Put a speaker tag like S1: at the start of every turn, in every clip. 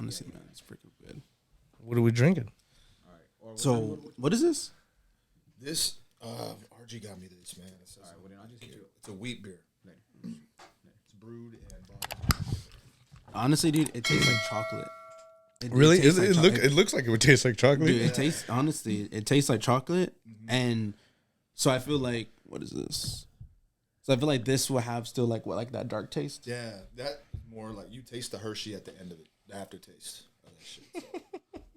S1: honestly, man, it's freaking good.
S2: What are we drinking?
S3: All right.
S1: So, what is this?
S3: This RG got me this, man. It's a wheat beer. It's brewed and bottled.
S1: Honestly, dude, it tastes like chocolate.
S2: Really?
S1: tastes like
S2: It looks like it would taste like chocolate.
S1: Dude, it tastes honestly. It tastes like chocolate, and so I feel like what is this? So I feel like this will have still like that dark taste.
S3: Yeah, that more like you taste the Hershey at the end of it, the aftertaste of that shit. So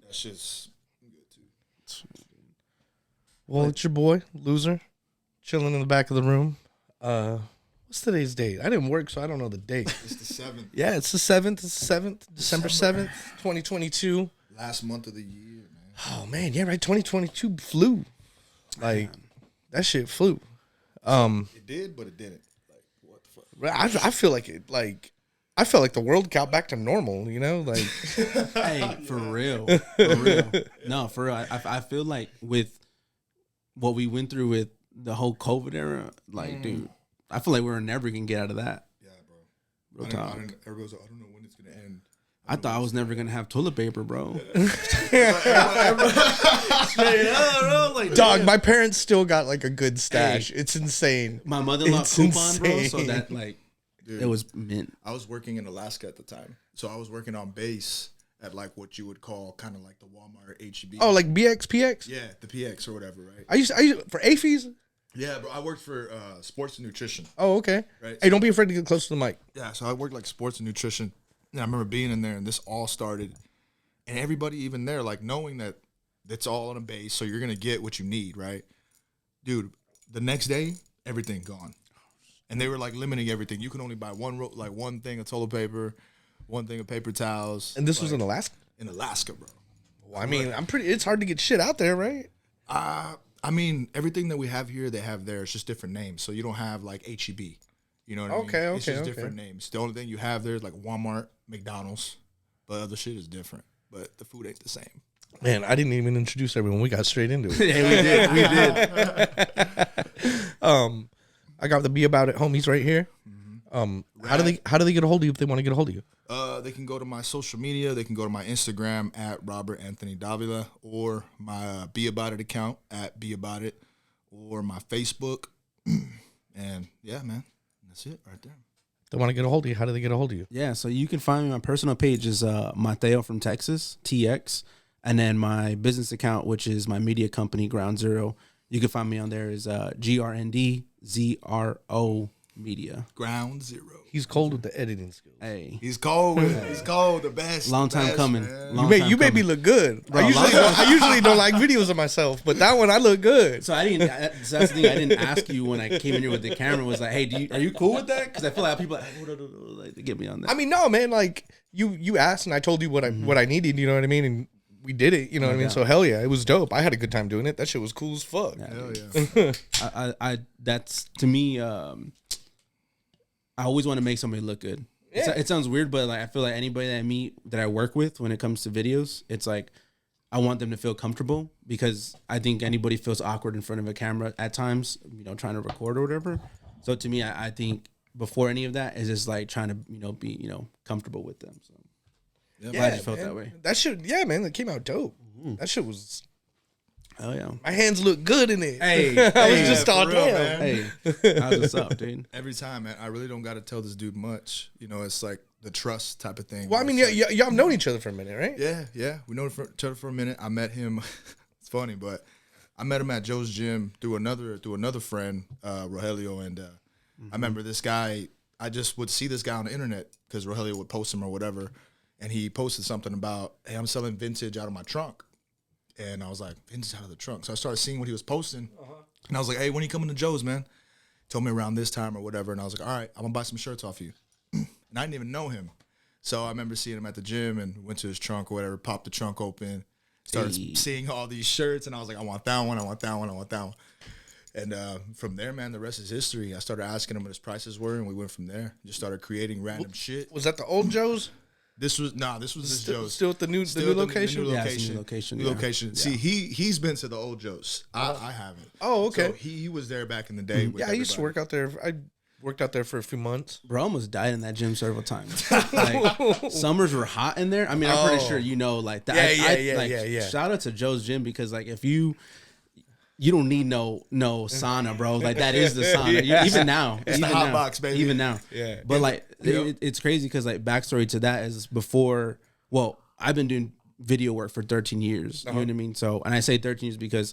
S3: that's just good too.
S2: Well, it's your boy, Loser, chilling in the back of the room. What's today's date? I didn't work, so I don't know the date.
S3: It's the 7th.
S2: Yeah, it's the 7th. It's the 7th, December 7th, 2022.
S3: Last month of the year, man.
S2: Oh, man. Yeah, right. 2022 flew. Like, that shit flew.
S3: It did, but it didn't. Like, what the fuck?
S2: I feel like it, like, I felt like the world got back to normal, you know? Like,
S1: Hey, for real. For real. No, for real. I feel like with what we went through with the whole COVID era, like, dude, I feel like we're never going to get out of that.
S3: Yeah, bro.
S1: Real talk.
S3: Everybody's like, I don't know when it's gonna end.
S1: I thought I was never going to have toilet paper, bro.
S2: dog, my parents still got, like, a good stash.
S1: Hey.
S2: It's insane.
S1: My mother-in-law
S2: It's
S1: coupon, bro,
S2: insane.
S1: so that, like,
S3: Dude,
S1: it was mint.
S3: I was working in Alaska at the time, so I was working on base at like what you would call kind of like the Walmart HEB.
S2: Oh, like BX, PX?
S3: Yeah, the PX or whatever, right?
S2: I used for AFES?
S3: Yeah, bro. I worked for sports and nutrition.
S2: Oh, okay.
S3: Right.
S2: Hey, don't be afraid to get close to the mic.
S3: Yeah, so I worked like sports and nutrition. And I remember being in there, and this all started, and everybody even there, like knowing that it's all on a base, so you're gonna get what you need, right? Dude, the next day, everything gone, and they were like limiting everything. You can only buy one thing of toilet paper, one thing of paper towels.
S2: And this was in Alaska?
S3: In Alaska, bro.
S2: Well, I mean, it's hard to get shit out there, right?
S3: I mean, everything that we have here, they have there. It's just different names. So you don't have like HEB. You know what I mean?
S2: Okay,
S3: It's just
S2: okay.
S3: different names. The only thing you have there is like Walmart, McDonald's, but other shit is different. But the food ain't the same.
S2: Man, I didn't even introduce everyone. We got straight into it.
S1: Yeah, we did.
S2: I got the Be About It homies right here. How do they get a hold of you if they want to get a hold of you?
S3: They can go to my social media. They can go to my Instagram at Robert Anthony Davila, or my Be About It account at Be About It, or my Facebook. And yeah, man, that's it right there.
S2: They want to get a hold of you. How do they get a hold of you?
S1: Yeah, so you can find me. My personal page is Mateo from Texas, TX. And then my business account, which is my media company, Ground Zero. You can find me on there is GRNDZRO Media.
S3: Ground Zero.
S2: He's cold with the editing skills.
S1: Hey.
S3: He's cold. He's cold. The best.
S1: Long
S3: the
S1: time
S3: best,
S1: coming.
S3: man.
S2: You made me look good.
S1: Bro,
S2: I usually don't like videos of myself, but that one I look good.
S1: So so that's the thing. I didn't ask you when I came in here with the camera. Was like, hey, are you cool with that? Because I feel like people are like, they get me on that.
S2: I mean, no, man. Like you asked, and I told you what I needed. You know what I mean? And we did it. You know what I mean? So hell yeah, it was dope. I had a good time doing it. That shit was cool as fuck.
S1: Yeah,
S3: Hell
S1: dude.
S3: yeah.
S1: I that's to me. I always want to make somebody look good.
S2: Yeah.
S1: It sounds weird, but like I feel like anybody that I meet that I work with when it comes to videos, it's like I want them to feel comfortable, because I think anybody feels awkward in front of a camera at times, trying to record or whatever. So to me, I think before any of that is just like trying to, be, comfortable with them. So
S3: Yeah,
S1: I just felt
S2: man.
S1: that way.
S2: That shit, yeah, man, that came out dope. That shit was.
S1: Oh yeah.
S2: My hands look good in it.
S1: Hey,
S2: I was just
S3: for
S2: all
S3: real,
S2: damn.
S3: man.
S1: Hey, how's this up, dude?
S3: Every time, man, I really don't got to tell this dude much. It's like the trust type of thing.
S2: Well, I mean,
S3: It's like,
S2: y'all known each other for a minute, right?
S3: Yeah. We know each other for a minute. I met him. It's funny, but I met him at Joe's gym through another friend, Rogelio, and I remember this guy. I just would see this guy on the internet because Rogelio would post him or whatever, and he posted something about, "Hey, I'm selling vintage out of my trunk," and I was like, "Vintage out of the trunk." So I started seeing what he was posting, and I was like, "Hey, when are you coming to Joe's, man?" Told me around this time or whatever, and I was like, "All right, I'm gonna buy some shirts off you." And I didn't even know him. So I remember seeing him at the gym and went to his trunk or whatever, popped the trunk open, started seeing all these shirts, and I was like, I want that one, I want that one, I want that one. And from there, man, the rest is history. I started asking him what his prices were, and we went from there. Just started creating random shit.
S2: Was that the old Joe's?
S3: This was this Joe's.
S2: Still at the new location?
S3: The new
S1: Yeah,
S3: location.
S1: it's a new location,
S3: New
S1: yeah.
S3: location.
S1: Yeah.
S3: See, he's been to the old Joe's. I haven't.
S2: Oh, okay.
S3: So he was there back in the day. With
S2: Yeah, I used to
S3: everybody.
S2: work out there. I Worked out there for a few months.
S1: Bro, I almost died in that gym several times. Like, summers were hot in there. I mean, I'm pretty sure you know, like that.
S2: Yeah.
S1: Shout out to Joe's Gym because, like, if you don't need no sauna, bro. Like, that is the sauna. Even now,
S3: it's
S1: even
S3: the hot
S1: now,
S3: box, baby.
S1: Even now,
S2: Yeah.
S1: But like, it's crazy because, like, backstory to that is before. Well, I've been doing video work for 13 years. You know what I mean? So, and I say 13 years because,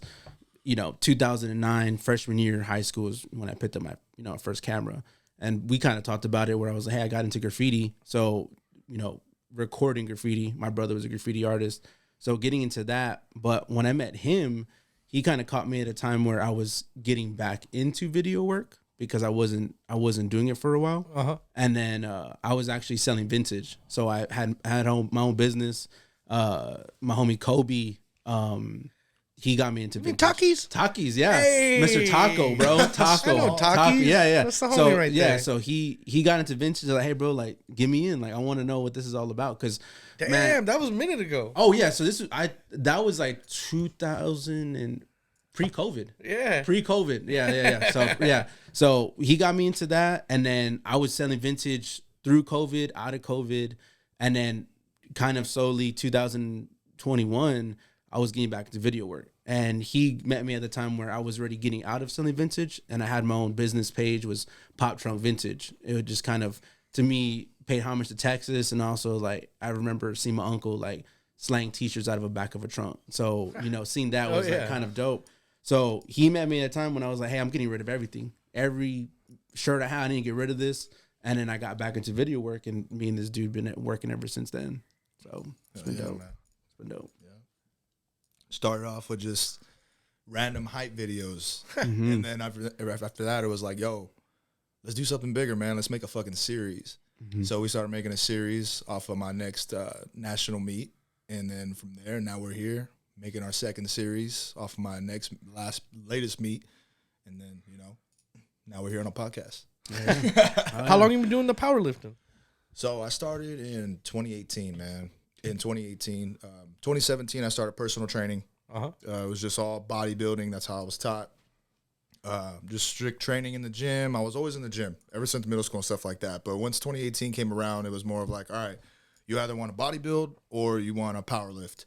S1: 2009 freshman year in high school is when I picked up my first camera, and we kind of talked about it where I was like, hey, I got into graffiti, so recording graffiti. My brother was a graffiti artist, so getting into that. But when I met him, he kind of caught me at a time where I was getting back into video work because I wasn't doing it for a while. And then I was actually selling vintage, so I had my own business. My homie Kobe. He got me into vintage. Takis, yeah. Hey. Mr. Taco, bro. Taco.
S2: I know Takis.
S1: Yeah.
S2: That's the homie right there.
S1: So he got into vintage. Like, hey, bro, like, get me in. Like, I want to know what this is all about. Cause
S2: that was a minute ago.
S1: Oh yeah. So that was like 2000 and pre-COVID.
S2: Yeah.
S1: Pre-COVID. Yeah. So he got me into that, and then I was selling vintage through COVID, out of COVID, and then kind of slowly 2021. I was getting back to video work, and he met me at the time where I was already getting out of selling vintage, and I had my own business page, was Pop Trunk Vintage. It would just kind of, to me, paid homage to Texas, and also, like, I remember seeing my uncle, like, slang t-shirts out of the back of a trunk. So, seeing that was like kind of dope. So he met me at a time when I was like, hey, I'm getting rid of everything. Every shirt I had, I need to get rid of this. And then I got back into video work, and me and this dude been working ever since then. So it's been dope.
S3: Man.
S1: It's been dope.
S3: Started off with just random hype videos. And then after that, it was like, yo, let's do something bigger, man. Let's make a fucking series. So we started making a series off of my next national meet. And then from there, now we're here making our second series off of my latest meet. And then, now we're here on a podcast.
S2: How long have you been doing the powerlifting?
S3: So I started in 2018, man. In 2018, 2017, I started personal training. It was just all bodybuilding. That's how I was taught. Just strict training in the gym. I was always in the gym ever since middle school and stuff like that. But once 2018 came around, it was more of like, all right, you either want to bodybuild or you want to power lift.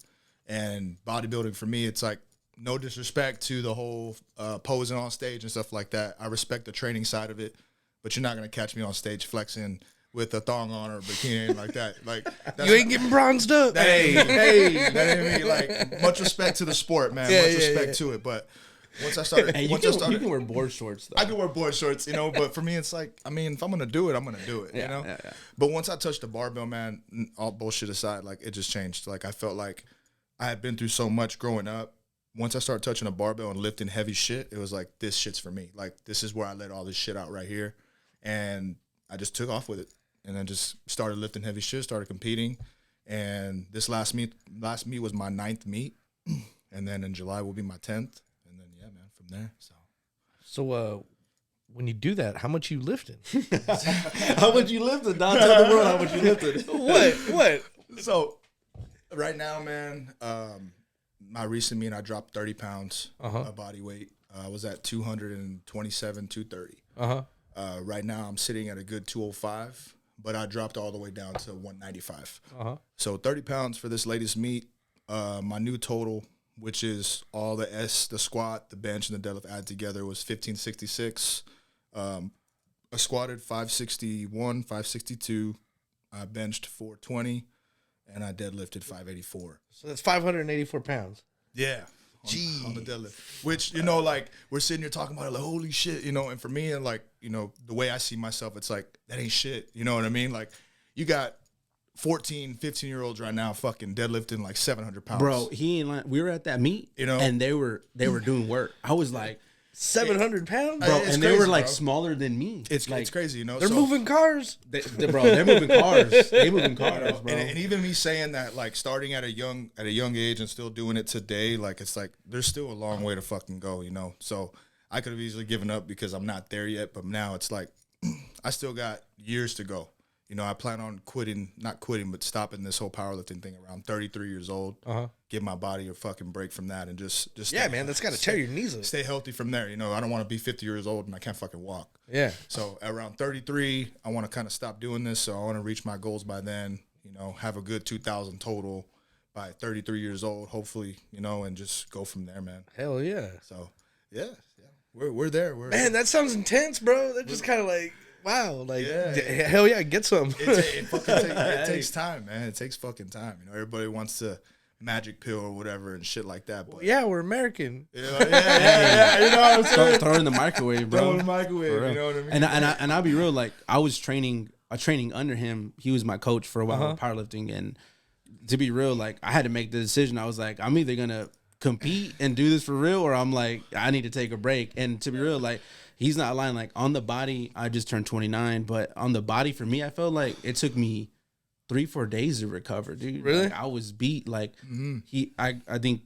S3: And bodybuilding for me, it's like, no disrespect to the whole posing on stage and stuff like that. I respect the training side of it, but you're not going to catch me on stage flexing with a thong on or a bikini like that. Like,
S2: you ain't getting bronzed up.
S3: That ain't me. Like, much respect to the sport, man. Much respect to it. But once I started,
S1: you can wear board shorts though.
S3: I can wear board shorts, but for me, it's like, I mean, if I'm gonna do it, I'm gonna do it, you know. Yeah. But once I touched the barbell, man, all bullshit aside, like, it just changed. Like, I felt like I had been through so much growing up. Once I started touching a barbell and lifting heavy shit, it was like, this shit's for me. Like, this is where I let all this shit out right here, and I just took off with it. And then just started lifting heavy shit, started competing. And this last meet was my 9th meet. And then in July will be my 10th. And then, yeah, man, from there.
S2: So when you do that, how much you lifting?
S1: How much you lifted? Don, tell the world how much you lifted.
S2: What?
S3: So right now, man, my recent meet, I dropped 30 pounds of body weight. I was at 227, 230. Right now, I'm sitting at a good 205. But I dropped all the way down to 195. So 30 pounds for this latest meet. My new total, which is all the squat, the bench, and the deadlift added together, was 1566. I squatted 561, 562. I benched 420, and I deadlifted 584.
S2: So that's 584 pounds.
S3: Yeah. On the deadlift, which, like, we're sitting here talking about it, like, holy shit, and for me, and like, the way I see myself, it's like, that ain't shit, you know what I mean? Like, you got 14, 15-year-olds right now fucking deadlifting like 700 pounds.
S1: Bro, we were at that meet, and they were doing work. I was like,
S2: 700 pounds?
S1: Bro, and they were like smaller than me.
S3: It's crazy,
S2: They're moving cars.
S1: They're moving cars. They moving cars, bro.
S3: And even me saying that, like, starting at a young age and still doing it today, like, it's like, there's still a long way to fucking go, So I could have easily given up because I'm not there yet, but now it's like, I still got years to go. you know, I plan on not quitting, but stopping this whole powerlifting thing around 33 years old. Give my body a fucking break from that and just
S2: yeah, man, that's got to tear your knees up.
S3: Stay healthy from there. You know, I don't want to be 50 years old and I can't fucking walk.
S2: Yeah.
S3: So around 33, I want to kind of stop doing this. So I want to reach my goals by then, you know, have a good 2,000 total by 33 years old, hopefully, you know, and just go from there, man.
S2: Hell yeah.
S3: So, yeah. We're there.
S2: Man, that sounds intense, bro. That just kind of like, wow. Like, hell yeah, get some.
S3: It takes time, man. It takes fucking time. You know, everybody wants to magic pill or whatever and shit like that. But
S2: yeah, we're American.
S3: You know, yeah. You know what I'm saying?
S1: Throw it in the microwave, bro.
S3: Throw it in the microwave. You know what I mean?
S1: And I'll be real. Like I was training under him. He was my coach for a while with powerlifting. And to be real, like I had to make the decision. I was like, I'm either gonna compete and do this for real, or I'm like, I need to take a break. And to be real, like he's not lying. Like on the body, I just turned 29, but on the body for me, I felt like it took me 3-4 days to recover, dude.
S2: Really?
S1: Like, I was beat. Like I think,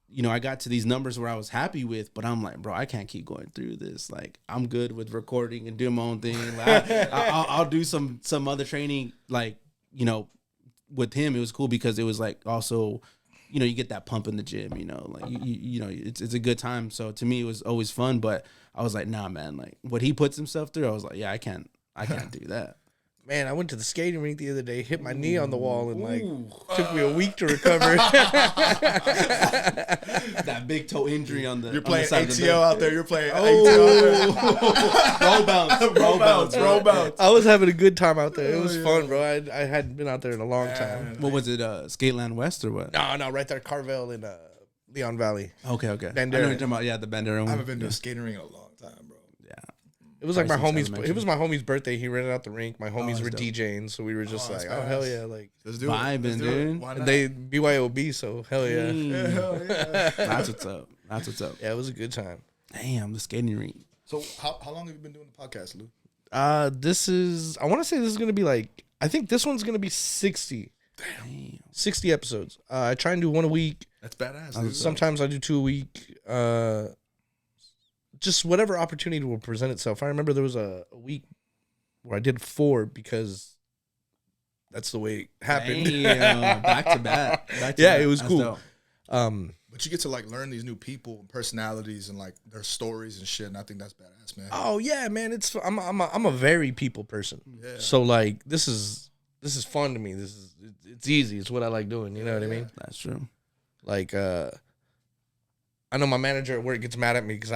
S1: you know, I got to these numbers where I was happy with, but I'm like, bro, I can't keep going through this. Like I'm good with recording and doing my own thing. Like I'll do some other training. Like, you know, with him, it was cool because it was like also, you know, you get that pump in the gym, you know, like you know, it's a good time. So to me, it was always fun, but I was like, nah, man, like what he puts himself through, I was like, yeah, I can't do that.
S2: Man, I went to the skating rink the other day, hit my knee on the wall, and like took me a week to recover.
S1: That big toe injury on the
S3: You're playing
S1: on the
S3: ATL out there. You're playing ATL out there. Roll bounce.
S2: I was having a good time out there. It was fun, bro. I hadn't been out there in a long time.
S1: What was it, Skateland West or what?
S2: No, right there, Carvel in Leon Valley.
S1: Okay.
S2: Bandera.
S1: I know what you're talking about. Yeah, the Bandera one.
S3: I haven't been to a skating ring in a long time, bro.
S1: Yeah.
S2: It was like my homie's. It was my homie's birthday. He rented out the rink. My homies were DJing, so we were just like, "Oh hell yeah!" Like
S3: let's do it.
S1: Vibing, dude.
S2: And they BYOB, so hell yeah.
S3: Hell yeah.
S1: That's what's up.
S2: Yeah, it was a good time.
S1: Damn, the skating rink.
S3: So how long have you been doing the podcast, Lou?
S2: This is. I want to say this is gonna be like. I think this one's gonna be 60.
S1: Damn.
S2: 60 episodes. I try and do one a week.
S3: That's badass. Dude.
S2: Sometimes I do 2 a week. Just whatever opportunity will present itself. I remember there was a week where I did 4 because that's the way it happened.
S1: Damn, back to back.
S2: Yeah, it was cool.
S3: But you get to like learn these new people and personalities and like their stories and shit. And I think that's badass, man.
S2: Oh yeah, man. I'm a very people person. Yeah. So like this is fun to me. It's easy. It's what I like doing. You know what I mean?
S1: That's true.
S2: Like I know my manager at work gets mad at me because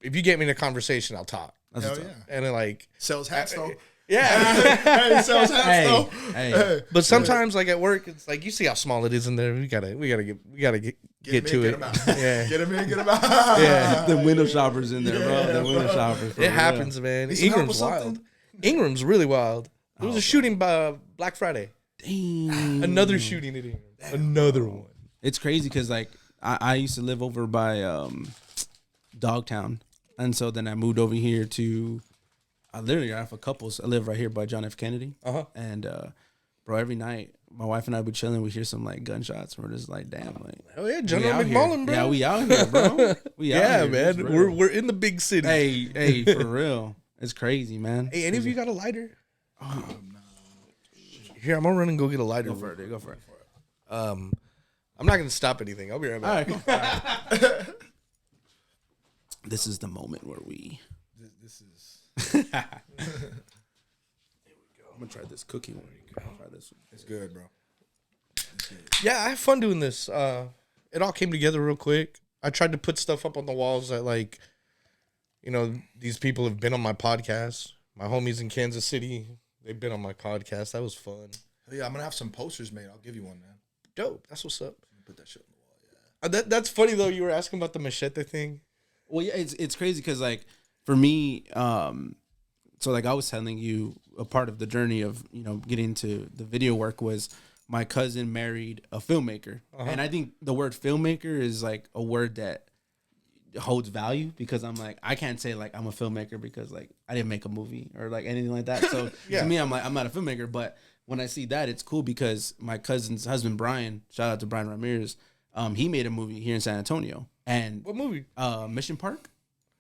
S2: if you get me in a conversation, I'll talk.
S3: Hell yeah.
S2: And then like
S3: sells hats though.
S2: Yeah.
S3: Hey, sells hats though.
S1: Hey.
S2: But sometimes like at work, it's like you see how small it is in there. We gotta get to it. Yeah.
S3: Get him in, get him out.
S2: Yeah.
S1: The window shoppers in there, bro. The window shoppers.
S2: It happens, man. Ingram's wild. Ingram's really wild. There was a shooting by Black Friday.
S1: Damn.
S2: Another shooting at Ingram. Another one.
S1: It's crazy because like I used to live over by Dogtown, and so then I moved over here to. I literally have a couples. I live right here by John F. Kennedy. And bro, every night my wife and I would chilling. We hear some like gunshots. We're just like, damn, like,
S2: oh yeah, General McMullen, bro.
S1: Yeah, we out here, bro. We out here,
S2: man. We're in the big city.
S1: Hey, for real. It's crazy, man.
S2: Hey, any of you got a lighter? Oh, no. Here, I'm gonna run and go get a lighter.
S1: Go for it.
S2: I'm not gonna stop anything. I'll be right back.
S1: All right. This is the moment where we.
S3: This is.
S1: There we go. I'm gonna try this cookie one. Try this one.
S3: It's good, bro.
S2: Yeah, I have fun doing this. It all came together real quick. I tried to put stuff up on the walls that, like, you know, these people have been on my podcast. My homies in Kansas City, they've been on my podcast. That was fun.
S3: Yeah, I'm gonna have some posters made. I'll give you one, man.
S2: Dope. That's what's up.
S3: Put that shit on the wall. Yeah.
S2: That's funny though. You were asking about the machete thing.
S1: Well, yeah, it's crazy because like for me, so like I was telling you, a part of the journey of, you know, getting into the video work was my cousin married a filmmaker, and I think the word filmmaker is like a word that holds value because I'm like, I can't say like I'm a filmmaker because like I didn't make a movie or like anything like that. So to me, I'm like, I'm not a filmmaker. But when I see that, it's cool because my cousin's husband, Brian, shout out to Brian Ramirez, he made a movie here in San Antonio. And
S2: what movie?
S1: Mission Park.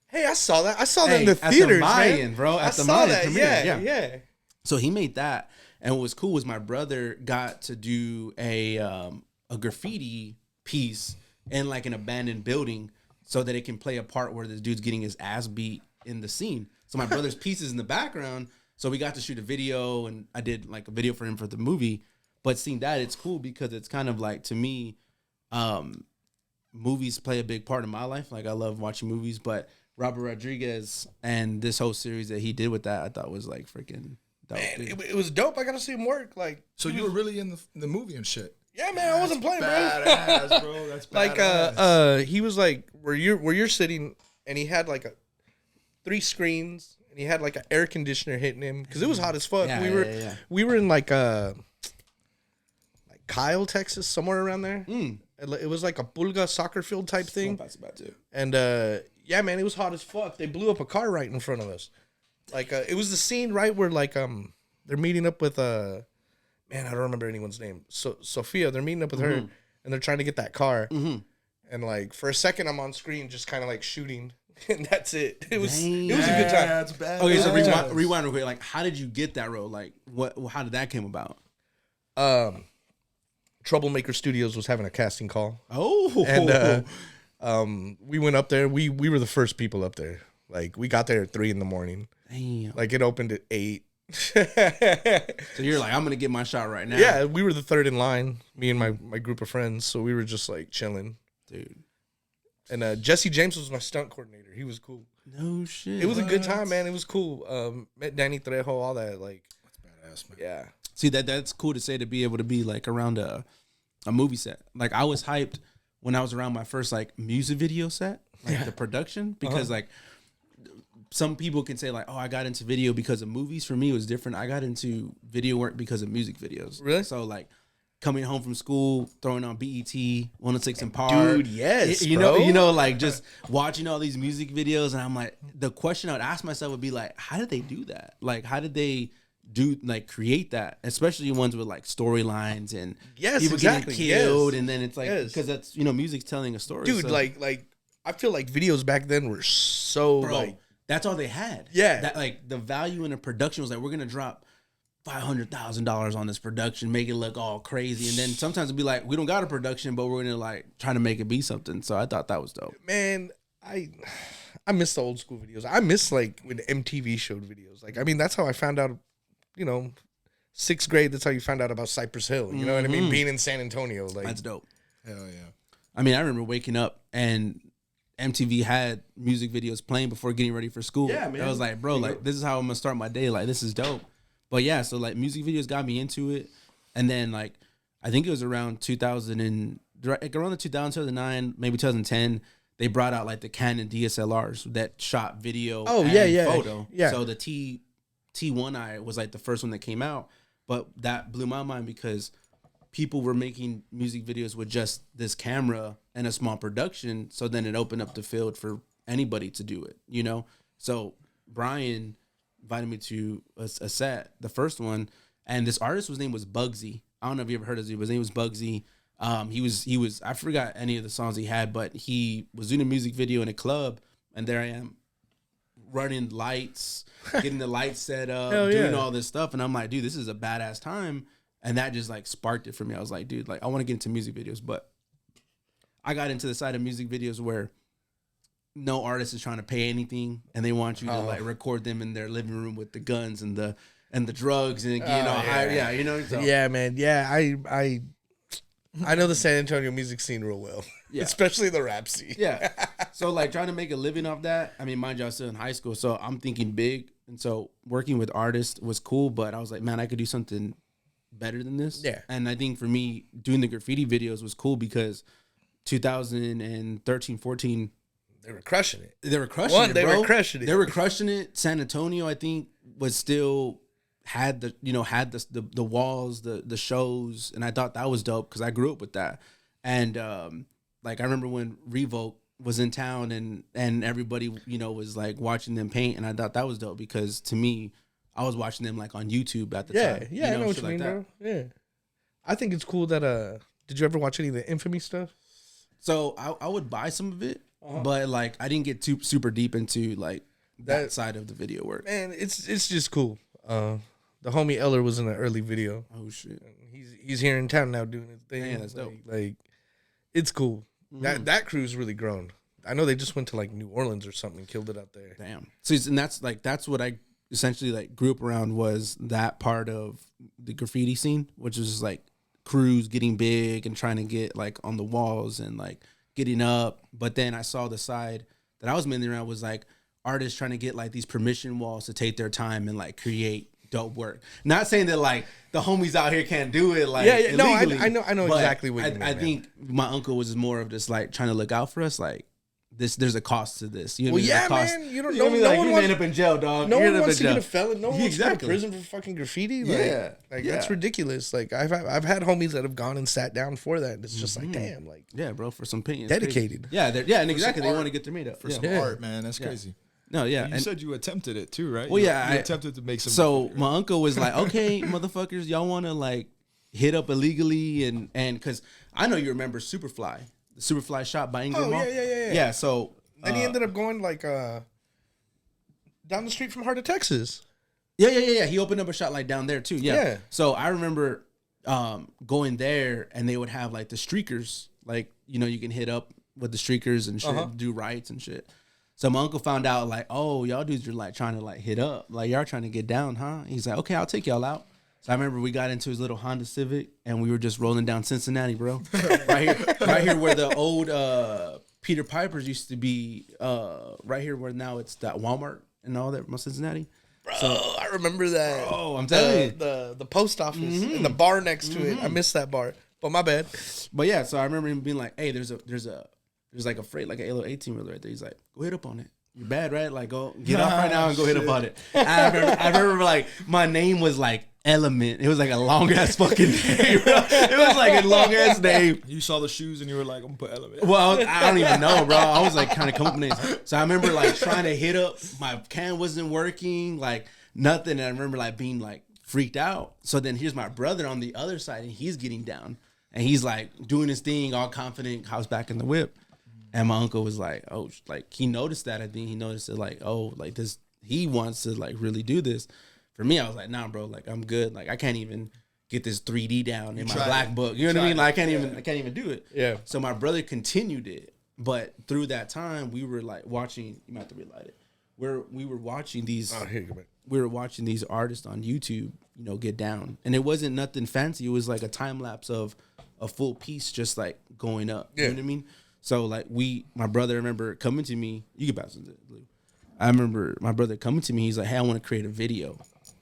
S2: Hey, I saw that. I saw that in the theaters,
S1: man. Bro. At the
S2: Mayan
S1: premiere.
S2: Yeah.
S1: So he made that, and what was cool was my brother got to do a graffiti piece in like an abandoned building, so that it can play a part where this dude's getting his ass beat in the scene. So my brother's piece is in the background, so we got to shoot a video, and I did like a video for him for the movie. But seeing that, it's cool because it's kind of like, to me, movies play a big part in my life. Like, I love watching movies, but Robert Rodriguez and this whole series that he did with that, I thought was like freaking dope.
S2: Man, it was dope. I got to see him work. Like,
S3: So you were really in the movie and shit.
S2: yeah, man, I wasn't playing,
S3: Badass, bro. That's
S2: like,
S3: badass.
S2: he was like where you're sitting, and he had like 3 screens, and he had like an air conditioner hitting him because it was hot as fuck.
S1: Yeah,
S2: We were in like Kyle, Texas, somewhere around there. It was like a Pulga soccer field type thing. And yeah, man, it was hot as fuck. They blew up a car right in front of us. Like it was the scene right where like they're meeting up with man, I don't remember anyone's name. So Sophia, they're meeting up with her, and they're trying to get that car. And like for a second, I'm on screen just kind of like shooting, and that's it. It was a good time.
S3: That's bad.
S1: Okay, so rewind real quick. Like, how did you get that role? Like, how did that came about?
S2: Troublemaker Studios was having a casting call.
S1: Oh,
S2: and we went up there. We were the first people up there. Like, we got there at 3 a.m.
S1: damn.
S2: Like, it opened at 8.
S1: So you're like, I'm gonna get my shot right now.
S2: Yeah, we were the third in line, me and my group of friends. So we were just like chilling,
S1: dude.
S2: And Jesse James was my stunt coordinator. He was cool.
S1: No shit.
S2: It was a good time, man. It was cool. Met Danny Trejo, all that. Like,
S3: That's badass, man.
S2: yeah.
S1: See, that's cool to say, to be able to be like around a movie set. Like, I was hyped when I was around my first like music video set, like the production, because like some people can say like, oh, I got into video because of movies. For me, it was different. I got into video work because of music videos.
S2: Really?
S1: So like coming home from school, throwing on BET, 106 and Par.
S2: Dude, yes,
S1: you
S2: bro.
S1: know, like just watching all these music videos, and I'm like, the question I would ask myself would be like, how did they do that? Like, how did they create that, especially ones with like storylines and people getting killed, and then it's like, because that's, music's telling a story,
S2: dude.
S1: so.
S2: Like I feel like videos back then were so like,
S1: that's all they had.
S2: Yeah,
S1: that like the value in the production was like, we're gonna drop $500,000 on this production, make it look all crazy, and then sometimes it'd be like, we don't got a production, but we're gonna like try to make it be something. So I thought that was dope.
S2: Man, I miss the old school videos. I miss like when MTV showed videos. Like, I mean, that's how I found out. 6th grade, that's how you found out about Cypress Hill. You know what I mean? Being in San Antonio. Like,
S1: that's dope.
S3: Hell yeah.
S1: I mean, I remember waking up and MTV had music videos playing before getting ready for school.
S2: Yeah, man.
S1: I was like, bro, like, this is how I'm gonna start my day. Like, this is dope. But yeah, so like music videos got me into it. And then like, I think it was around 2000 and like around the 2009, maybe 2010, they brought out like the Canon DSLRs that shot video and photo.
S2: Yeah.
S1: So the T1i was like the first one that came out, but that blew my mind because people were making music videos with just this camera and a small production. So then it opened up the field for anybody to do it, So Brian invited me to a set, the first one, and this artist, his name was Bugsy. I don't know if you ever heard of him, but his name was Bugsy. He was I forgot any of the songs he had, but he was doing a music video in a club, and there I am, running lights, getting the lights set up, doing all this stuff. And I'm like, dude, this is a badass time. And that just like sparked it for me. I was like, dude, like I want to get into music videos, but I got into the side of music videos where no artist is trying to pay anything, and they want you to like record them in their living room with the guns and the drugs and So.
S2: Yeah, man. Yeah, I know the San Antonio music scene real well. Yeah. Especially the rap scene.
S1: Yeah. So like trying to make a living off that. I mean, mind you, I was still in high school, so I'm thinking big. And so working with artists was cool, but I was like, man, I could do something better than this.
S2: Yeah.
S1: And I think for me, doing the graffiti videos was cool because 2013, 14,
S2: they were crushing it.
S1: They were crushing it, bro.
S2: They were crushing it.
S1: They were crushing it. San Antonio, I think, was still had the walls, the shows, and I thought that was dope because I grew up with that. And like I remember when Revoke was in town and everybody was like watching them paint, and I thought that was dope because to me, I was watching them like on YouTube at the time.
S2: Yeah, I know what you mean, bro. Yeah, I think it's cool that did you ever watch any of the Infamy stuff?
S1: So I would buy some of it, but like I didn't get super deep into like that side of the video work.
S2: Man, it's just cool. The homie Eller was in an early video.
S1: Oh shit.
S2: He's here in town now doing his thing.
S1: Yeah, that's dope.
S2: Like it's cool. That crew's really grown. I know they just went to like New Orleans or something and killed it out there.
S1: Damn. So and that's what I essentially like grew up around, was that part of the graffiti scene, which was just like crews getting big and trying to get like on the walls and like getting up. But then I saw the side that I was mainly around was like artists trying to get like these permission walls to take their time and like create dope work. Not saying that like the homies out here can't do it like illegally,
S2: I know exactly what you mean.
S1: I think my uncle was more of just like trying to look out for us, like there's a cost to this. You know what I mean?
S2: Yeah,
S1: cost,
S2: man. You don't
S1: know.
S2: No
S1: one wants to end up in jail, dog.
S2: No one wants to get a felon. No one wants to go to
S1: Exactly.
S2: prison for fucking graffiti. Like, that's ridiculous. Like I've had homies that have gone and sat down for that. And it's just like, damn, like
S1: bro, for some pain,
S2: dedicated.
S1: Yeah, and exactly. They want to get their meat up
S3: for some art, man. That's crazy.
S1: No, yeah.
S3: You said you attempted it too, right?
S1: Well,
S3: you
S1: attempted
S3: to make some.
S1: So my uncle was like, "Okay, motherfuckers, y'all want to like hit up illegally and because I know you remember Superfly, the Superfly shop by Ingram Mall. Yeah. So
S2: then he ended up going like down the street from Heart of Texas.
S1: Yeah. He opened up a shop like down there too. Yeah. So I remember going there and they would have like the streakers, like you can hit up with the streakers and shit, do rights and shit. So my uncle found out like, oh, y'all dudes are like trying to like hit up, like y'all trying to get down, huh? He's like, okay, I'll take y'all out. So I remember we got into his little Honda Civic and we were just rolling down Cincinnati, bro. right here where the old Peter Piper's used to be. Right here where now it's that Walmart and all that from Cincinnati.
S2: Bro, so, I remember that.
S1: Oh, I'm telling you,
S2: the post office and the bar next to it. I missed that bar, but my bad.
S1: But yeah, so I remember him being like, hey, there's like a freight, like a little 18-wheeler right there. He's like, go hit up on it. You're bad, right? Like, go get off right now and go hit up on it. I remember like my name was like Element. It was like a long ass fucking name, bro. It was like a long ass name.
S3: You saw the shoes and you were like, I'm gonna put Element.
S1: Well, I don't even know, bro. I was like kind of coming up with names. So I remember like trying to hit up. My can wasn't working, like nothing. And I remember like being like freaked out. So then here's my brother on the other side and he's getting down. And he's like doing his thing, all confident, house back in the whip. And my uncle was like, oh, like he noticed that. I think he noticed it like, oh, like this, he wants to like really do this. For me, I was like, nah, bro, like I'm good. Like I can't even get this 3D down in my black book. You know what I mean? Like I can't even do it.
S2: Yeah.
S1: So my brother continued it. But through that time, we were like watching, you might have to relight it. We were watching these we were watching these artists on YouTube, get down. And it wasn't nothing fancy. It was like a time lapse of a full piece just like going up. You know what I mean? So like my brother, I remember coming to me. You can pass it, Lou. I remember my brother coming to me. He's like, "Hey, I want to create a video,"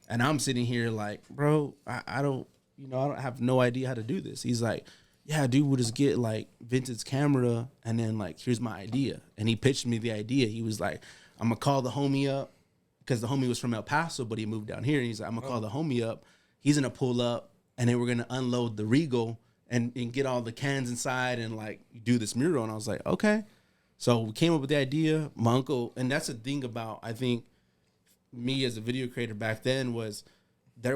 S1: and I'm sitting here like, "Bro, I don't have no idea how to do this." He's like, "Yeah, dude, we'll just get like vintage camera, and then like here's my idea." And he pitched me the idea. He was like, "I'm gonna call the homie up," because the homie was from El Paso, but he moved down here. And he's like, "I'm gonna call the homie up. He's gonna pull up, and then we're gonna unload the Regal." And get all the cans inside and like do this mural. And I was like, okay. So we came up with the idea. My uncle, and that's the thing about, I think, me as a video creator back then was the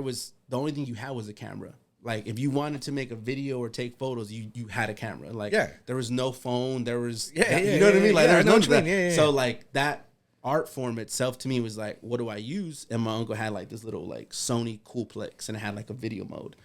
S1: only thing you had was a camera. Like if you wanted to make a video or take photos, you had a camera. Like there was no phone. There was, you know what I mean? Like there was no that. So like that art form itself to me was like, what do I use? And my uncle had like this little like Sony Coolplex and it had like a video mode.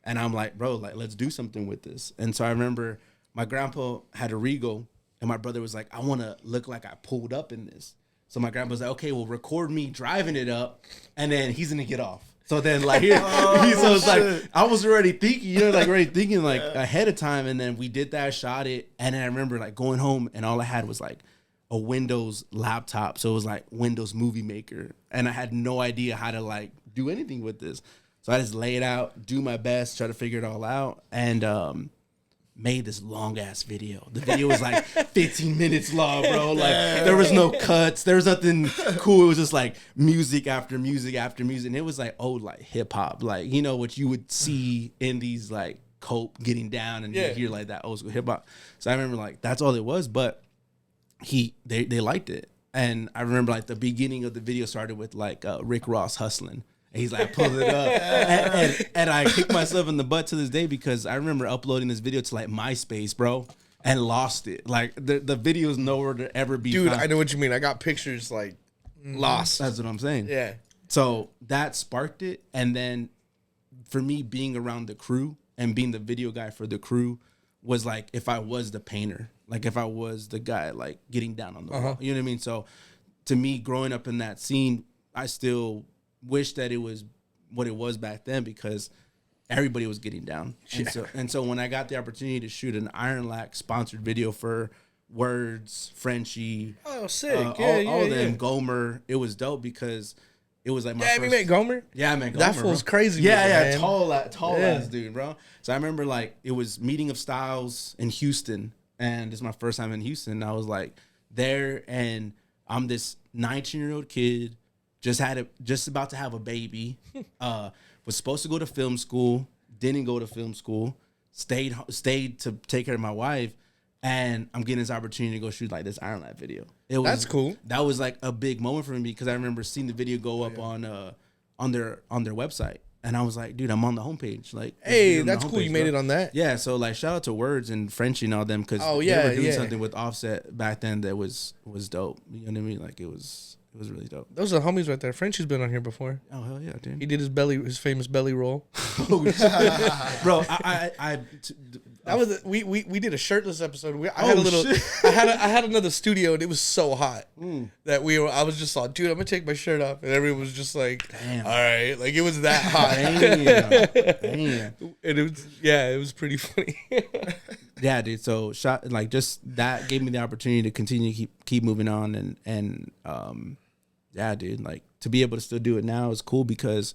S1: And I'm like, bro, like, let's do something with this. And so I remember my grandpa had a Regal, and my brother was like, I want to look like I pulled up in this. So my grandpa was like, okay, well, record me driving it up, and then he's going to get off. So then, like, so it's like, I was already thinking, ahead of time. And then we did that, shot it. And then I remember, like, going home, and all I had was, like, a Windows laptop. So it was, like, Windows Movie Maker. And I had no idea how to, like, do anything with this. So I just lay it out, do my best, try to figure it all out, and made this long-ass video. The video was like 15 minutes long, bro. Like, there was no cuts. There was nothing cool. It was just like music after music after music. And it was like old, like, hip-hop. Like, what you would see in these, like, Cope getting down and you hear, like, that old school hip-hop. So I remember, like, that's all it was. But they liked it. And I remember, like, the beginning of the video started with, like, Rick Ross hustling. And he's like, pull it up. And I kick myself in the butt to this day because I remember uploading this video to like MySpace, bro, and lost it. Like the video is nowhere to ever be
S2: found.
S1: Dude,
S2: I know what you mean. I got pictures like lost.
S1: That's what I'm saying.
S2: Yeah.
S1: So that sparked it. And then for me, being around the crew and being the video guy for the crew was like if I was the painter, like if I was the guy like getting down on the wall. You know what I mean? So to me, growing up in that scene, I still wish that it was what it was back then because everybody was getting down. And so when I got the opportunity to shoot an Iron Lac sponsored video for Words, Frenchie,
S2: oh sick,
S1: all them, Gomer, it was dope because it was like my first.
S2: You met Gomer?
S1: Yeah, I met Gomer.
S2: That fool's crazy.
S1: Yeah, tall ass dude, bro. So I remember like it was Meeting of Styles in Houston, and this is my first time in Houston. And I was like there, and I'm this 19-year-old kid, just about to have a baby, was supposed to go to film school, didn't go to film school, stayed to take care of my wife. And I'm getting this opportunity to go shoot like this Iron Lad video.
S2: That's cool.
S1: That was like a big moment for me because I remember seeing the video go up on their website, and I was like, dude, I'm on the homepage. Like,
S2: hey, that's cool. You made it on that.
S1: Yeah. So like, shout out to Words and Frenchie and all them because they were doing something with Offset back then that was dope. You know what I mean? Like it was really dope.
S2: Those are homies right there. Frenchie's been on here before.
S1: Oh hell yeah, dude.
S2: He did his famous belly roll.
S1: Bro,
S2: that was we did a shirtless episode. I had another studio and it was so hot that I was just like, dude, I'm gonna take my shirt off, and everyone was just like, damn, all right, like it was that hot. Damn. And it was pretty funny.
S1: Yeah, dude. So just that gave me the opportunity to continue to keep moving on and yeah, dude. Like to be able to still do it now is cool because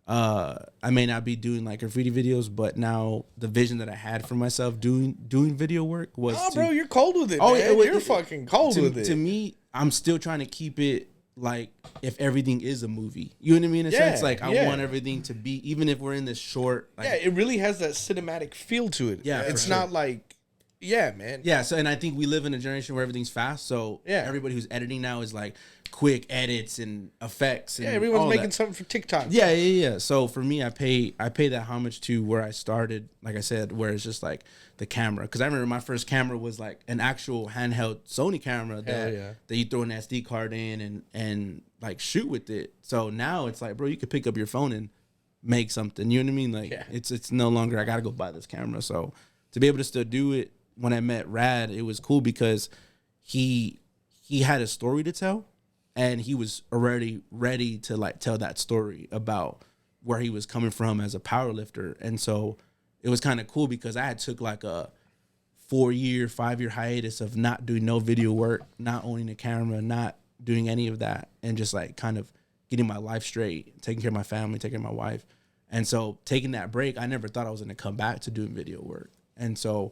S1: I may not be doing like graffiti videos, but now the vision that I had for myself doing video work was. Oh,
S2: bro, you're cold with it. Oh, man. You're fucking cold with it.
S1: To me, I'm still trying to keep it like if everything is a movie. You know what I mean? In a sense, like I want everything to be, even if we're in this short. Like,
S2: it really has that cinematic feel to it. Yeah, it's not like. Yeah, man.
S1: Yeah, so and I think we live in a generation where everything's fast. So everybody who's editing now is like quick edits and effects. And
S2: everyone's making something for TikTok.
S1: Yeah. So for me, I pay that homage to where I started. Like I said, where it's just like the camera. Because I remember my first camera was like an actual handheld Sony camera that you throw an SD card in and like shoot with it. So now it's like, bro, you could pick up your phone and make something. You know what I mean? Like it's no longer I gotta go buy this camera. So to be able to still do it. When I met Rad, it was cool because he had a story to tell, and he was already ready to like tell that story about where he was coming from as a power lifter. And so it was kind of cool because I had took like a 5-year hiatus of not doing no video work, not owning a camera, not doing any of that, and just like kind of getting my life straight, taking care of my family, taking care of my wife. And so taking that break, I never thought I was going to come back to doing video work. And so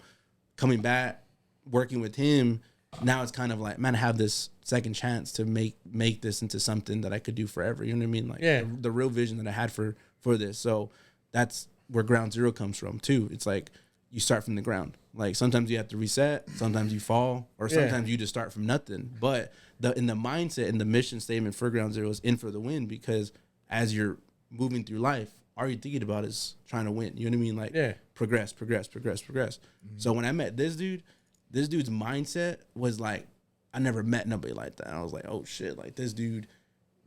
S1: coming back, working with him, now it's kind of like, man, I have this second chance to make this into something that I could do forever. You know what I mean? Like the real vision that I had for this. So that's where Ground Zero comes from too. It's like you start from the ground. Like sometimes you have to reset, sometimes you fall, or sometimes you just start from nothing. But in the mindset and the mission statement for Ground Zero is in for the win, because as you're moving through life, all you're thinking about is trying to win. You know what I mean? Like progress. Mm-hmm. So when I met this dude's mindset was like, I never met nobody like that. And I was like, oh shit, like this dude,